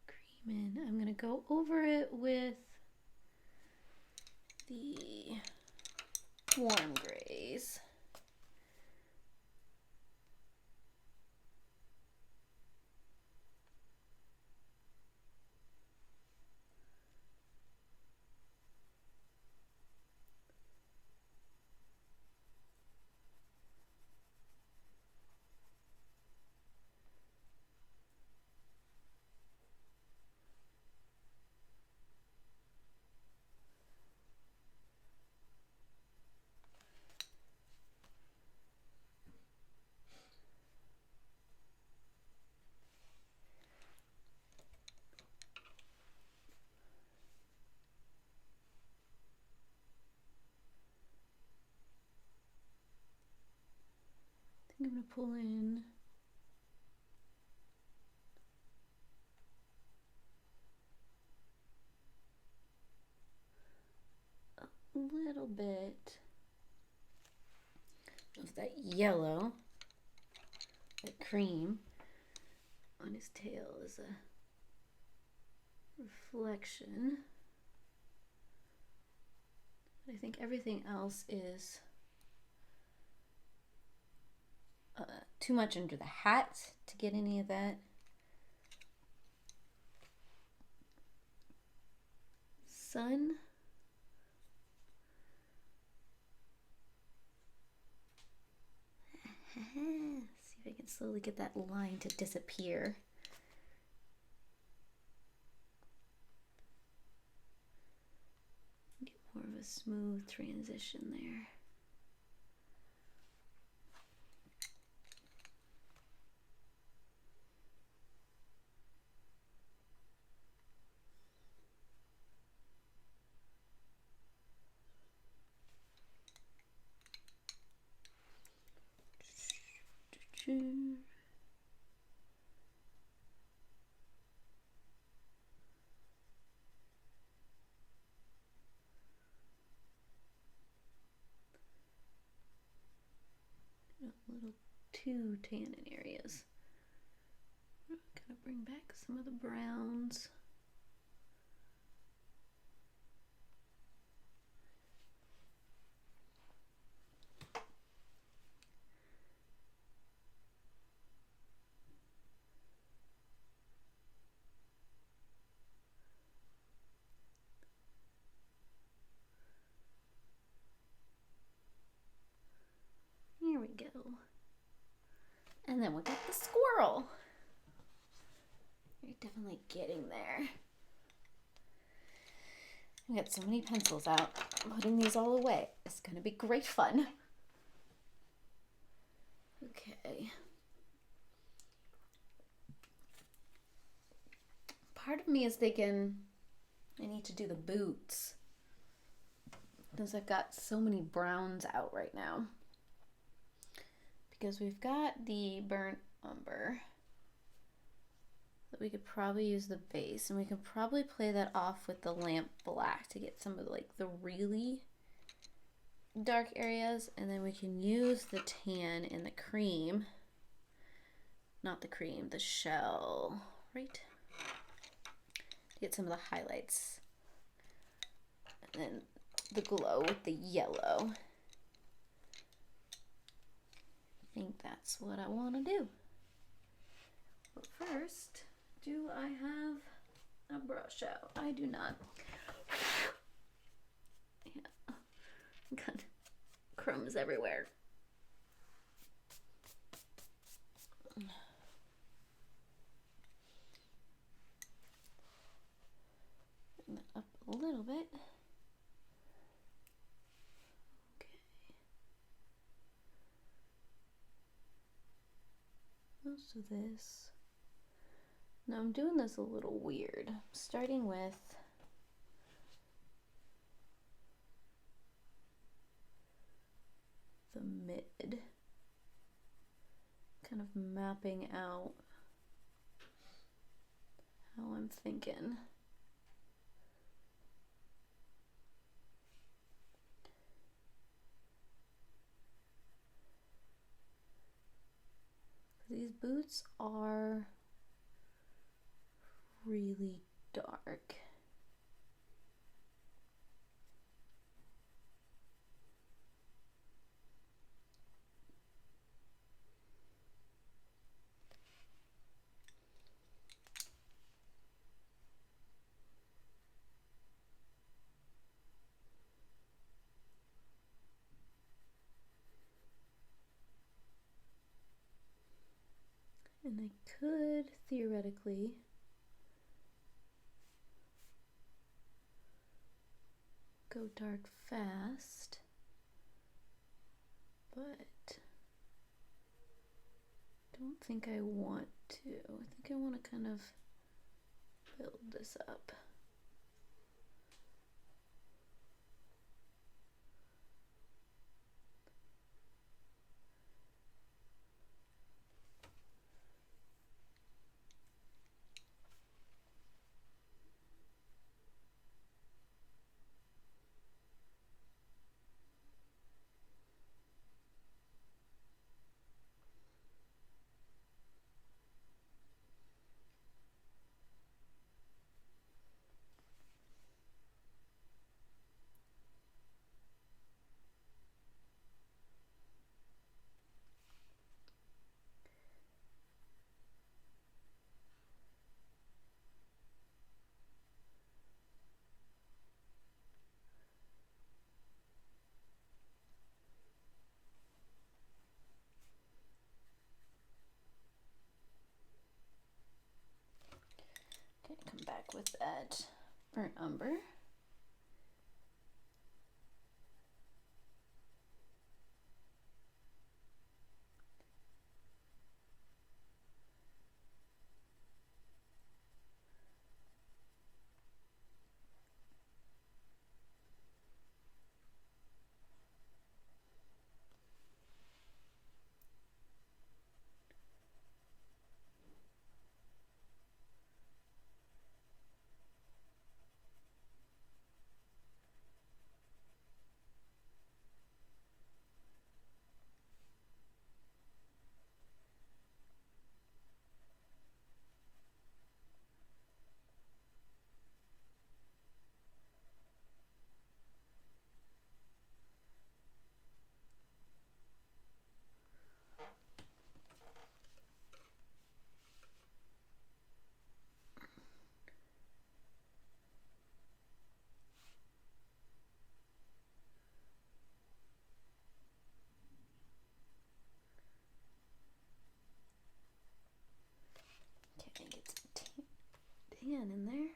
Cream in. I'm gonna go over it with the warm grays. I'm going to pull in a little bit of that yellow, that cream on his tail as a reflection. I think everything else is too much under the hat to get any of that sun. See if I can slowly get that line to disappear. Get more of a smooth transition there. A little too tan in areas. I'm gonna bring back some of the browns. Here we go. And then we got the squirrel. You're definitely getting there. I got so many pencils out. I'm putting these all away. It's gonna be great fun. Okay. Part of me is thinking I need to do the boots because I've got so many browns out right now. Because we've got the burnt umber that we could probably use the base, and we could probably play that off with the lamp black to get some of like the really dark areas, and then we can use the tan in the cream, not the cream, the shell, right? To get some of the highlights, and then the glow with the yellow. I think that's what I want to do. But first, do I have a brush out? I do not. Yeah, got crumbs everywhere. Bring that up a little bit. Most of this. Now I'm doing this a little weird. Starting with the mid, kind of mapping out how I'm thinking. These boots are really dark. And I could theoretically go dark fast, but don't think I want to. I think I want to kind of build this up. Okay, come back with that burnt umber. Okay, get some tan in there.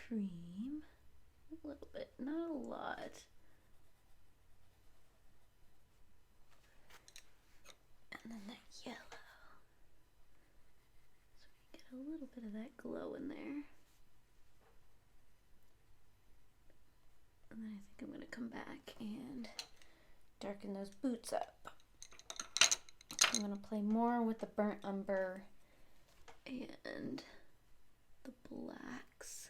Cream, a little bit, not a lot. And then that yellow. So we get a little bit of that glow in there. And then I think I'm going to come back and darken those boots up. I'm going to play more with the burnt umber and the blacks.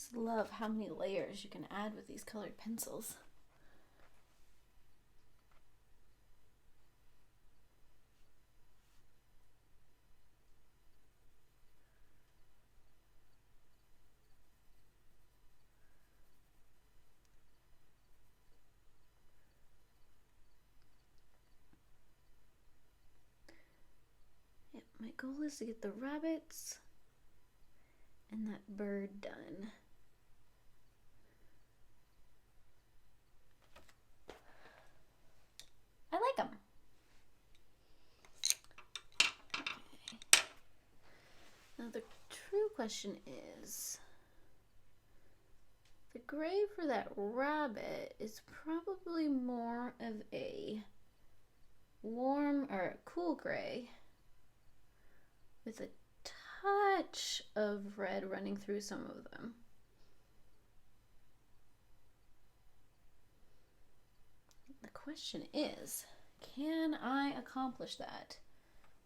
just love how many layers you can add with these colored pencils. Yep, my goal is to get the rabbits and that bird done. I like them. Okay. Now the true question is, the gray for that rabbit is probably more of a warm or cool gray with a touch of red running through some of them. The question is, can I accomplish that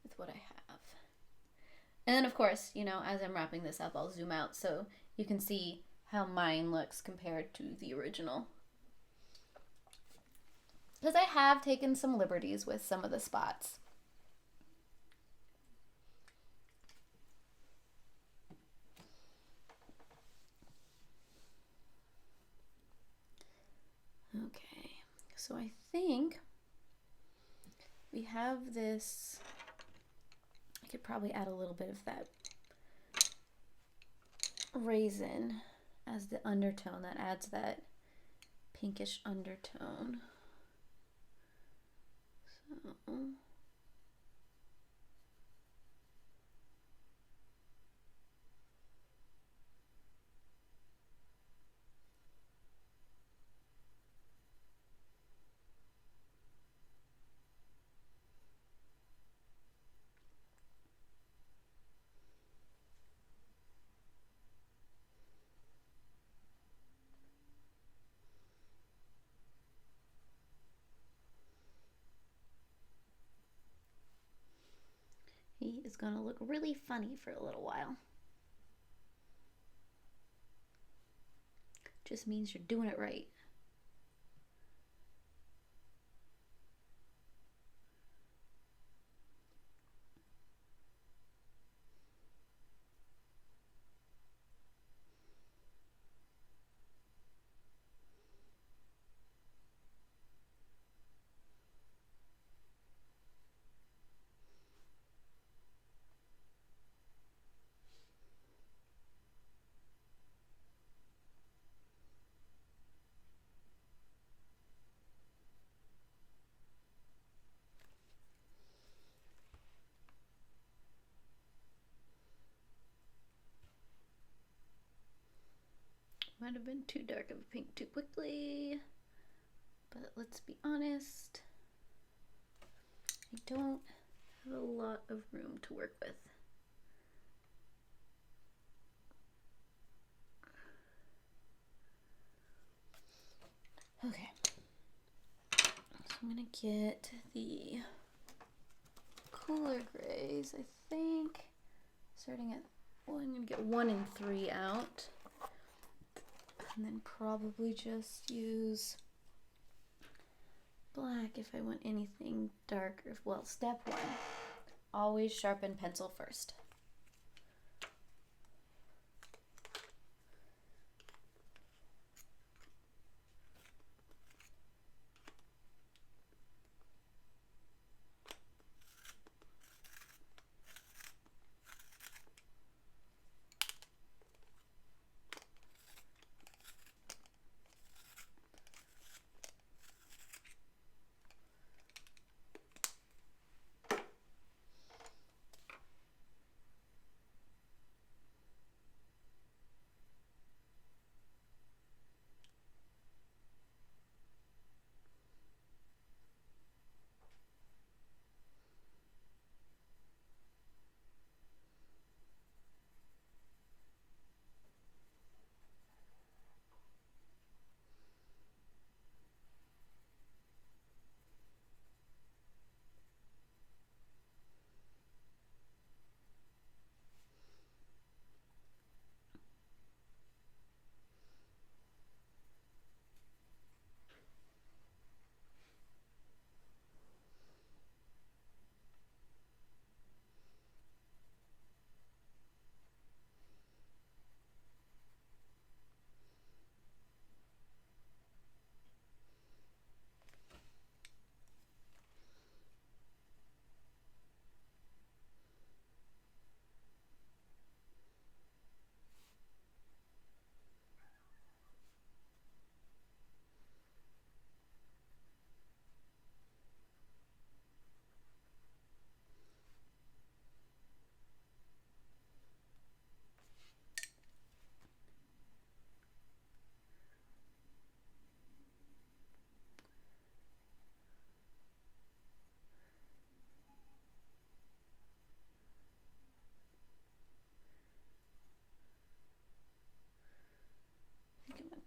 with what I have? And then of course, you know, as I'm wrapping this up, I'll zoom out so you can see how mine looks compared to the original. Because I have taken some liberties with some of the spots. Okay, so I think we have this. I could probably add a little bit of that raisin as the undertone. That adds that pinkish undertone. So he is going to look really funny for a little while. Just means you're doing it right. Might have been too dark of a pink too quickly, but let's be honest, I don't have a lot of room to work with. Okay, so I'm gonna get the cooler grays, I think, starting at, well, I'm gonna get 1 and 3 out. And then probably just use black if I want anything darker. Well, step 1, always sharpen pencil first.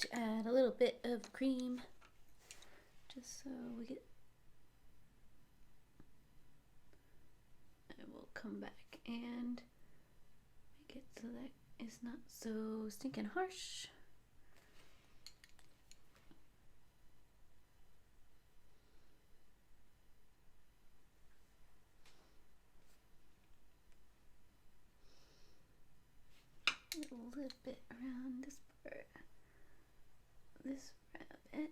to add a little bit of cream just so we get. I will come back and make it so that it's not so stinking harsh. A little bit around this part, this rabbit.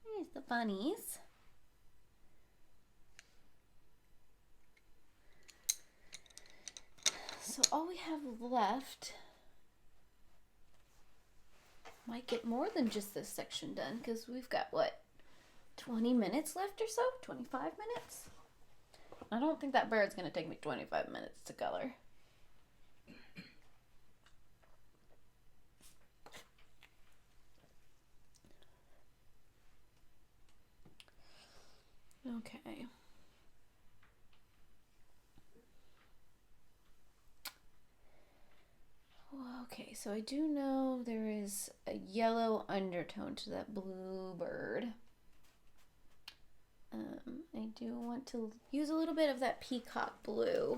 Here's the bunnies. So all we have left, might get more than just this section done because we've got what, 20 minutes left or so? 25 minutes? I don't think that bird's gonna take me 25 minutes to color. Okay. Okay, so I do know there is a yellow undertone to that blue bird. I do want to use a little bit of that peacock blue,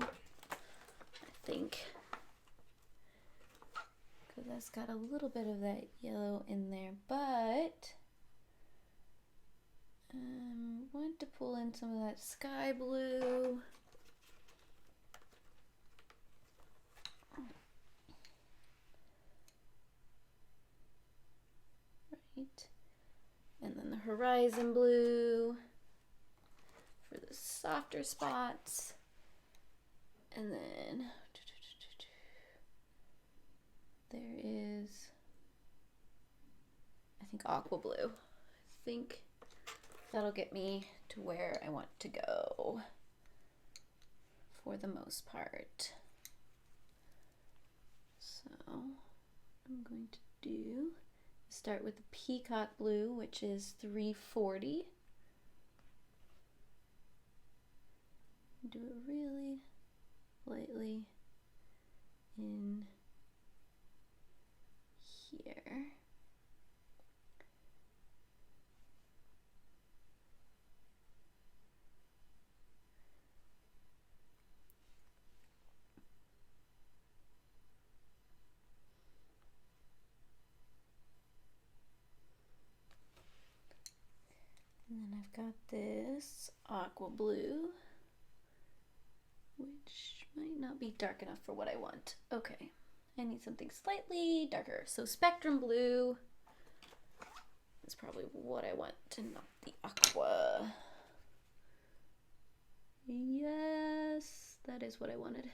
I think, because that's got a little bit of that yellow in there, but want to pull in some of that sky blue. Right. And then the horizon blue for the softer spots. And then there is, I think, aqua blue. I think that'll get me to where I want to go for the most part. So I'm going to do, start with the peacock blue, which is 340. Do it really lightly in here. And then I've got this aqua blue, which might not be dark enough for what I want. Okay, I need something slightly darker. So spectrum blue is probably what I want, and not the aqua. Yes, that is what I wanted.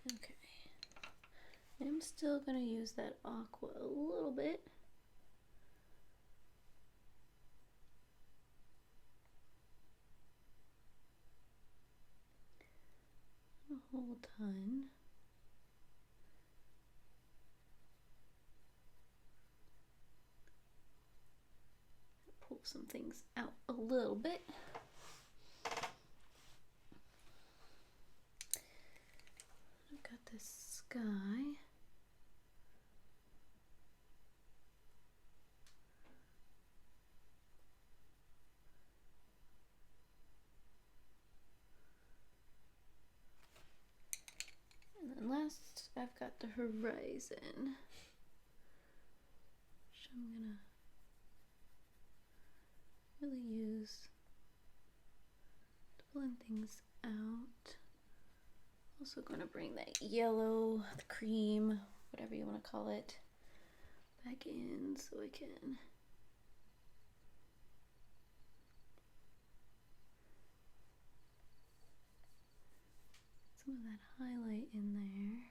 Okay, I'm still gonna use that aqua a little bit. A whole ton. Pull some things out a little bit. I've got this sky. And then last, I've got the horizon. which I'm gonna really use to blend things out. Also going to bring that yellow, the cream, whatever you want to call it, back in so I can some of that highlight in there.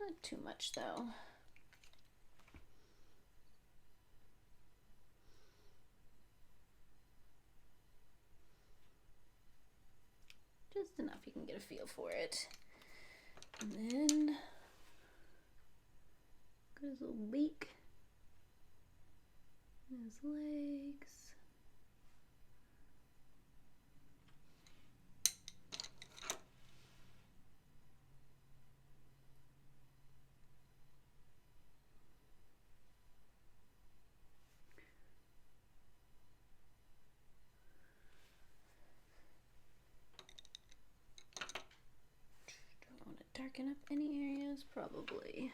Not too much though. Just enough you can get a feel for it. And then got his little beak and his legs. Darken up any areas? Probably.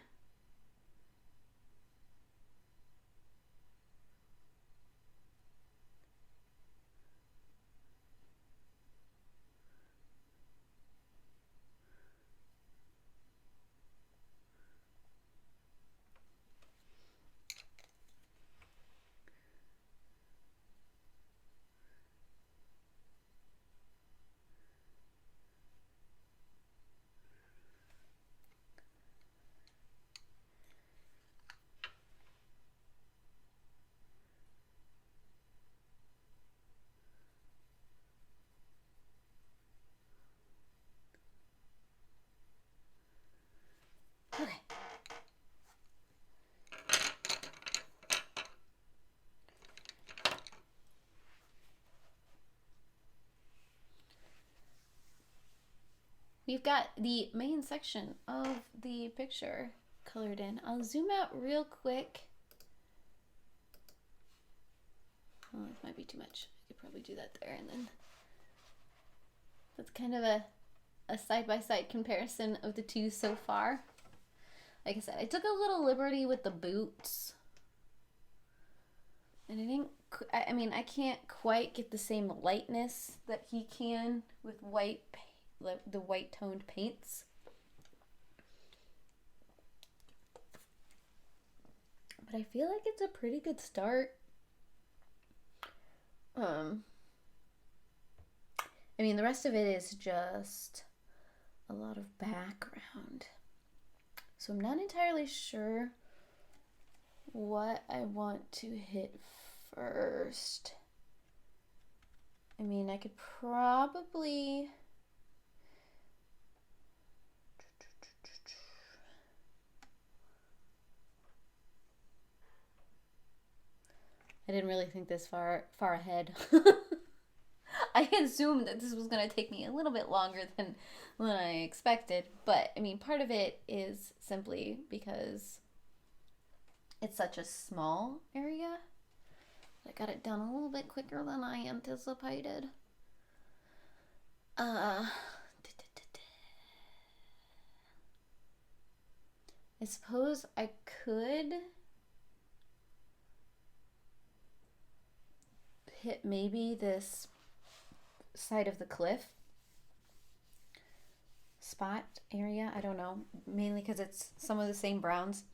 Okay. We've got the main section of the picture colored in. I'll zoom out real quick. Oh, this might be too much. I could probably do that there, and then that's kind of a side-by-side comparison of the two so far. Like I said, I took a little liberty with the boots. And I mean, I can't quite get the same lightness that he can with the white toned paints. But I feel like it's a pretty good start. I mean, the rest of it is just a lot of background. So I'm not entirely sure what I want to hit first. I mean, I could probably... I didn't really think this far ahead. I assumed that this was going to take me a little bit longer than I expected, but I mean, part of it is simply because it's such a small area. I got it done a little bit quicker than I anticipated. I suppose I could hit maybe this side of the cliff spot area. I don't know, mainly because it's some of the same browns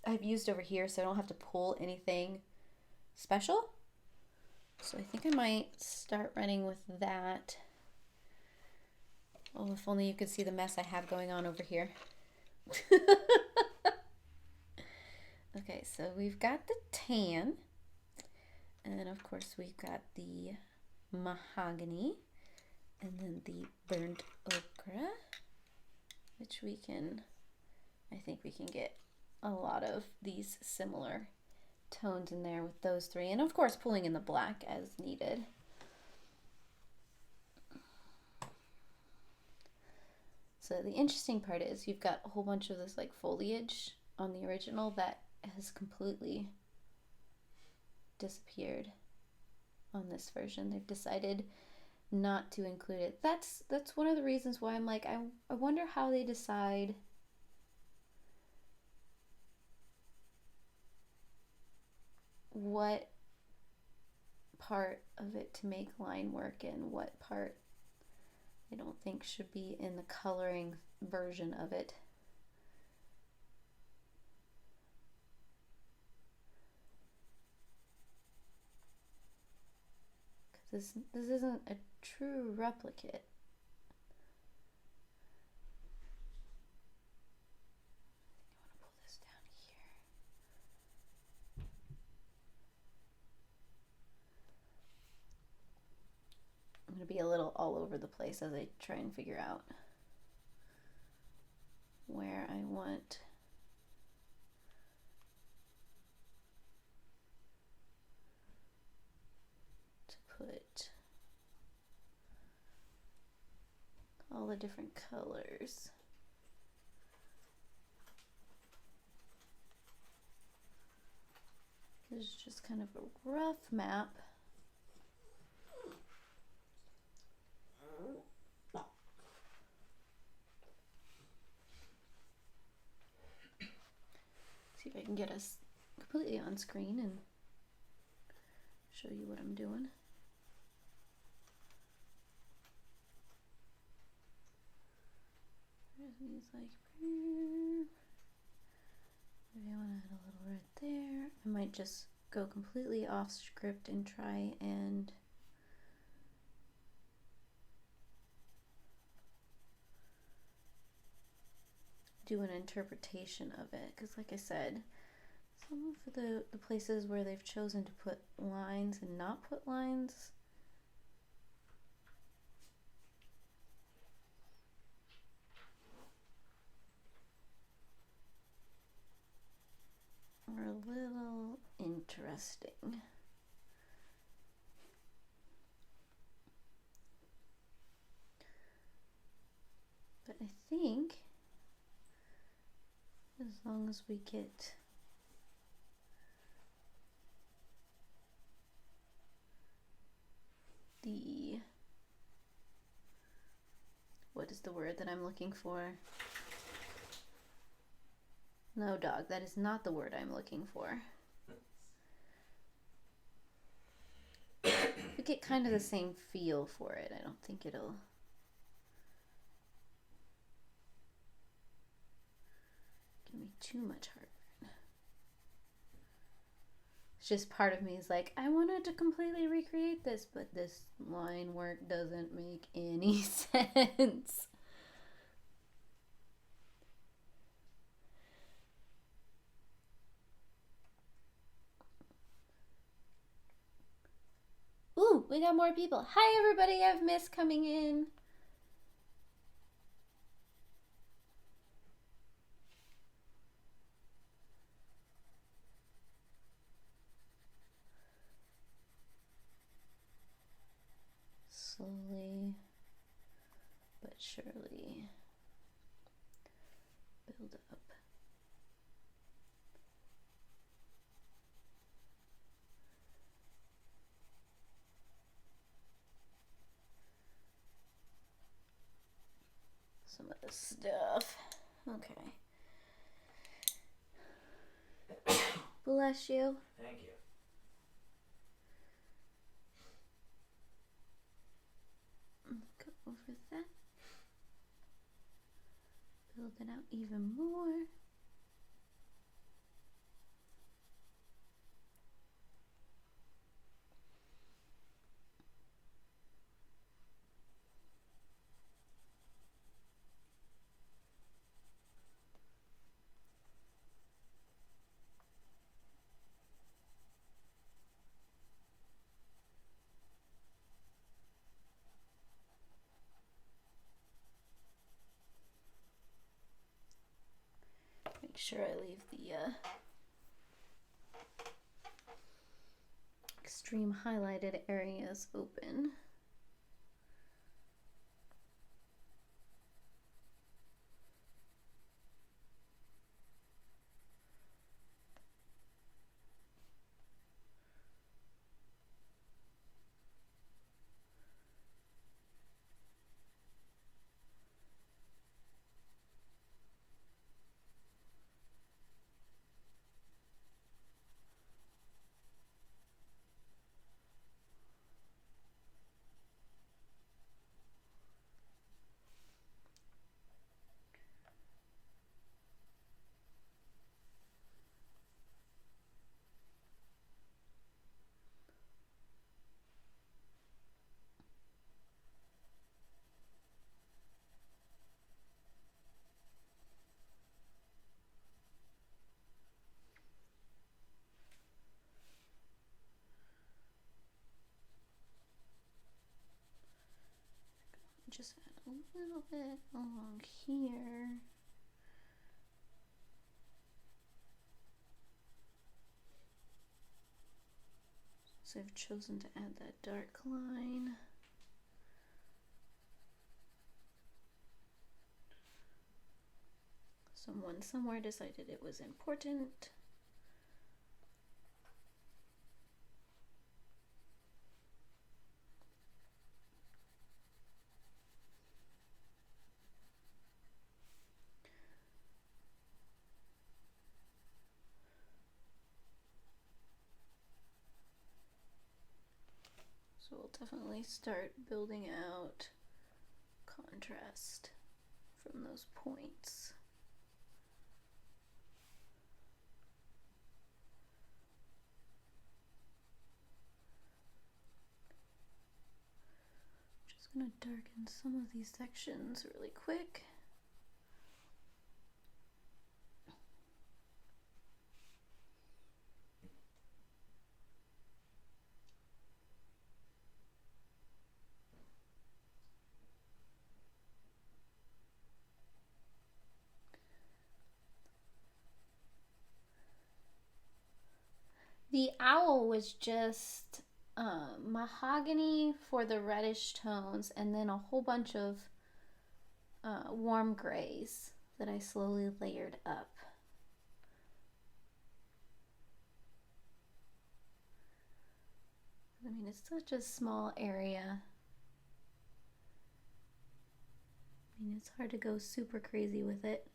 I've used over here, so I don't have to pull anything special. So I think I might start running with that. Oh, if only you could see the mess I have going on over here. Okay, so we've got the tan, and then of course we've got the mahogany, and then the burnt ochre, which we can, I think we can get a lot of these similar tones in there with those three, and of course pulling in the black as needed. So the interesting part is you've got a whole bunch of this like foliage on the original that has completely disappeared. on this version. They've decided not to include it. That's one of the reasons why I'm like, I wonder how they decide what part of it to make line work and what part I don't think should be in the coloring version of it. Because this isn't a true replicate. I'm going to be a little all over the place as I try and figure out where I want to put all the different colors. It's just kind of a rough map. See if I can get us completely on screen and show you what I'm doing. He's like, maybe I want to add a little red there. I might just go completely off script and try and do an interpretation of it, because like I said, some of the places where they've chosen to put lines and not put lines are a little interesting. But I think as long as we get the, what is the word that I'm looking for? No, dog, that is not the word I'm looking for. We get kind of the same feel for it. I don't think it'll give me too much heartburn. It's just part of me is like, I wanted to completely recreate this, but this line work doesn't make any sense. Ooh, we got more people. Hi everybody, I've missed coming in. Slowly but surely build up. Some of this stuff. Okay. Bless you. Thank you. Go over that. Build it out even more. Make sure I leave the extreme highlighted areas open. a little bit along here. So I've chosen to add that dark line. Someone somewhere decided it was important. So we'll definitely start building out contrast from those points. Just gonna darken some of these sections really quick. The owl was just mahogany for the reddish tones, and then a whole bunch of warm grays that I slowly layered up. I mean, it's such a small area. I mean, it's hard to go super crazy with it.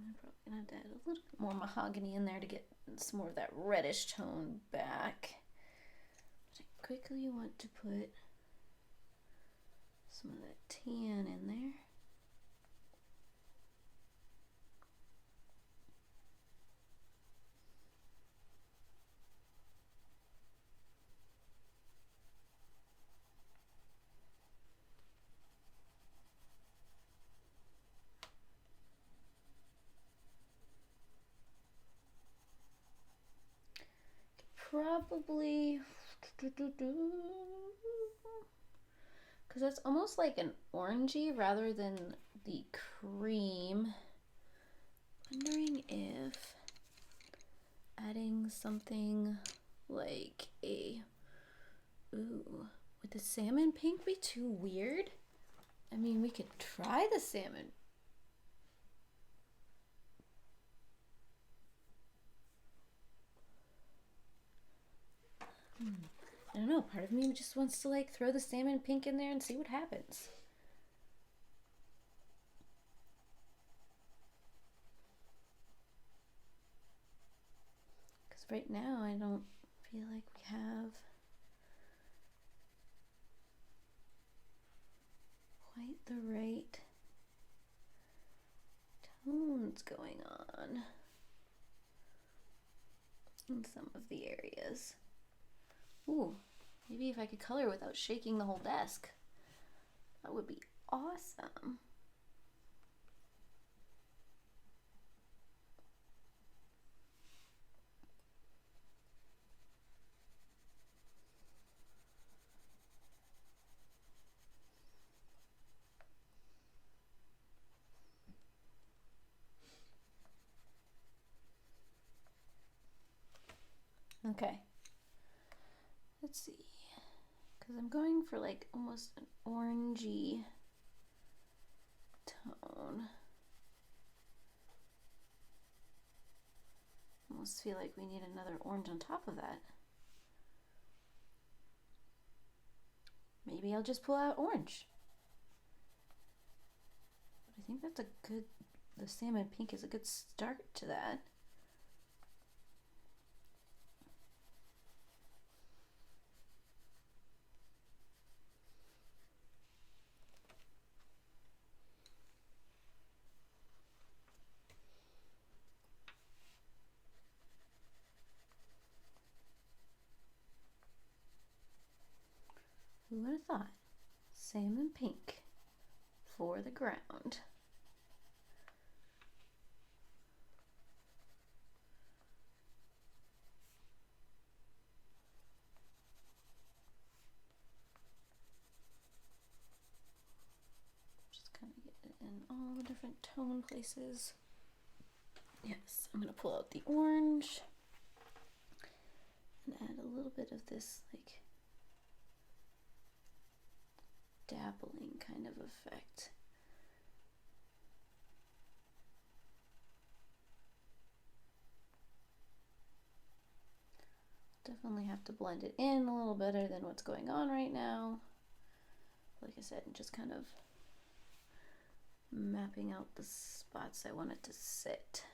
I'm probably gonna have to add a little bit more mahogany in there to get some more of that reddish tone back. But I quickly want to put some of that tan in there. Probably, because that's almost like an orangey rather than the cream. Wondering if adding something like a, ooh, would the salmon pink be too weird? I mean, we could try the salmon. I don't know, part of me just wants to like throw the salmon pink in there and see what happens. Because right now I don't feel like we have quite the right tones going on in some of the areas. Ooh, maybe if I could color without shaking the whole desk, that would be awesome. Okay, let's see, because I'm going for like almost an orangey tone. Almost feel like we need another orange on top of that. Maybe I'll just pull out orange. But I think that's a good, the salmon pink is a good start to that. Who would have thought? Salmon pink for the ground. Just kind of get it in all the different tone places. Yes, I'm going to pull out the orange and add a little bit of this like dabbling kind of effect. Definitely have to blend it in a little better than what's going on right now. Like I said, just kind of mapping out the spots I want it to sit.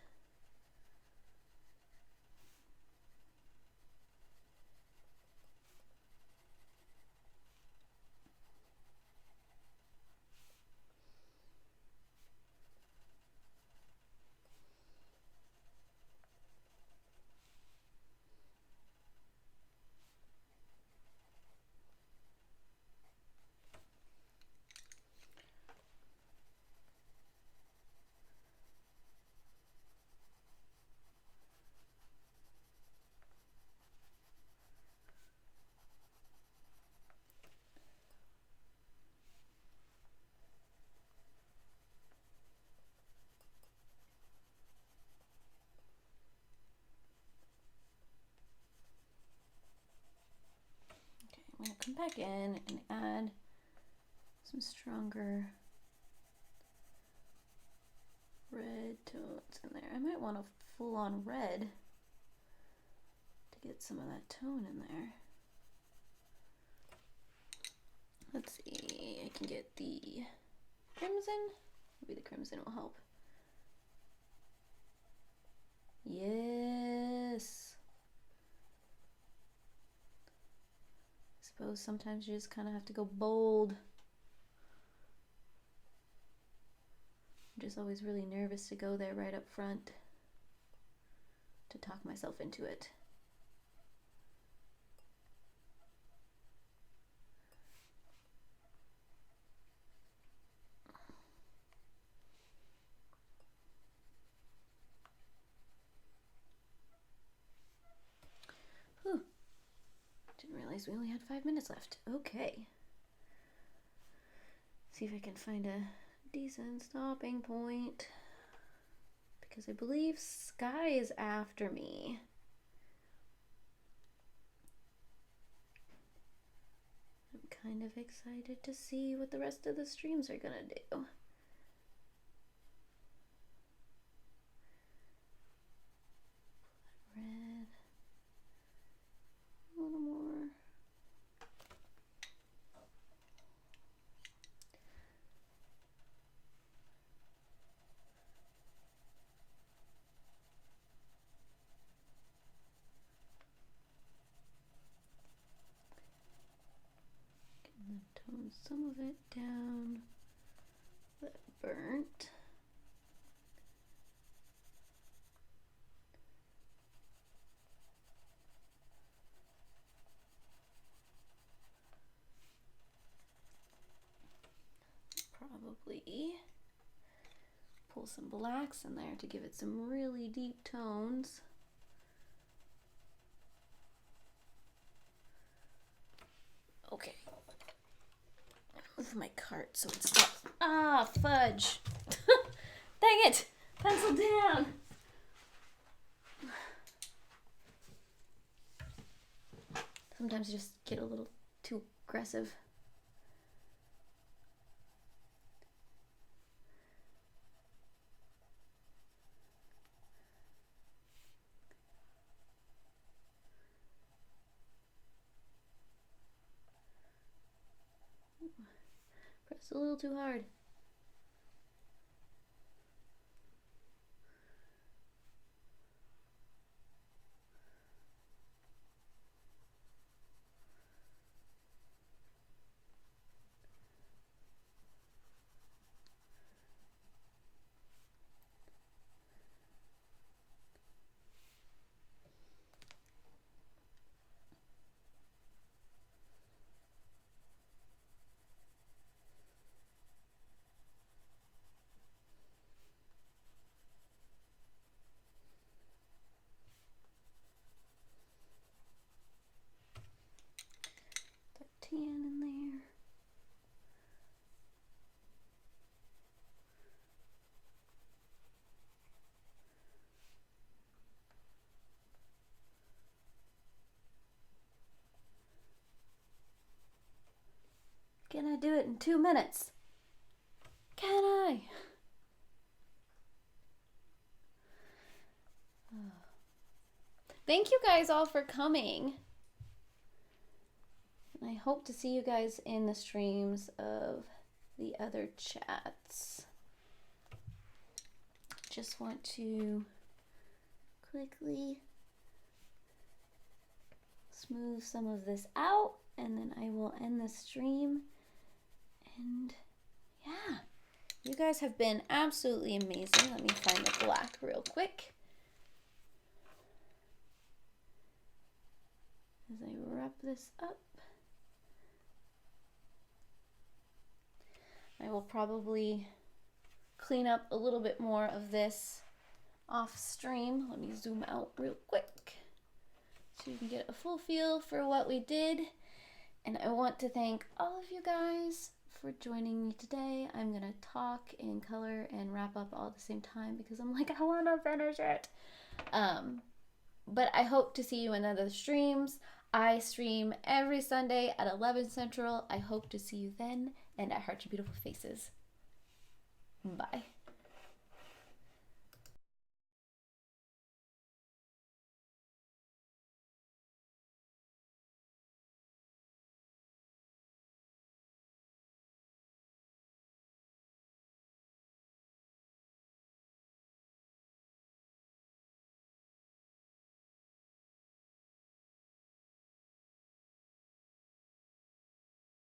I'm going to come back in and add some stronger red tones in there. I might want a full-on red to get some of that tone in there. Let's see, I can get the crimson. Maybe the crimson will help. Yes. Suppose sometimes you just kind of have to go bold. I'm just always really nervous to go there right up front, to talk myself into it. Whew. Didn't realize we only had 5 minutes left. Okay. See if I can find a decent stopping point, because I believe Sky is after me. I'm kind of excited to see what the rest of the streams are gonna do. Red. A little more. Can tone some of it down. That burnt. Probably pull some blacks in there to give it some really deep tones. Okay. Move my cart so it stops. Ah, fudge. Dang it! Pencil down. Sometimes you just get a little too aggressive. Press a little too hard. Can I do it in 2 minutes? Can I? Thank you guys all for coming. And I hope to see you guys in the streams of the other chats. Just want to quickly smooth some of this out, and then I will end the stream. And yeah, you guys have been absolutely amazing. Let me find the black real quick. As I wrap this up, I will probably clean up a little bit more of this off stream. Let me zoom out real quick so you can get a full feel for what we did. And I want to thank all of you guys for joining me today. I'm gonna talk and color and wrap up all at the same time because I'm like, I want to finish it. But I hope to see you in other streams. I stream every Sunday at 11 Central. I hope to see you then, and I heart your beautiful faces. Bye.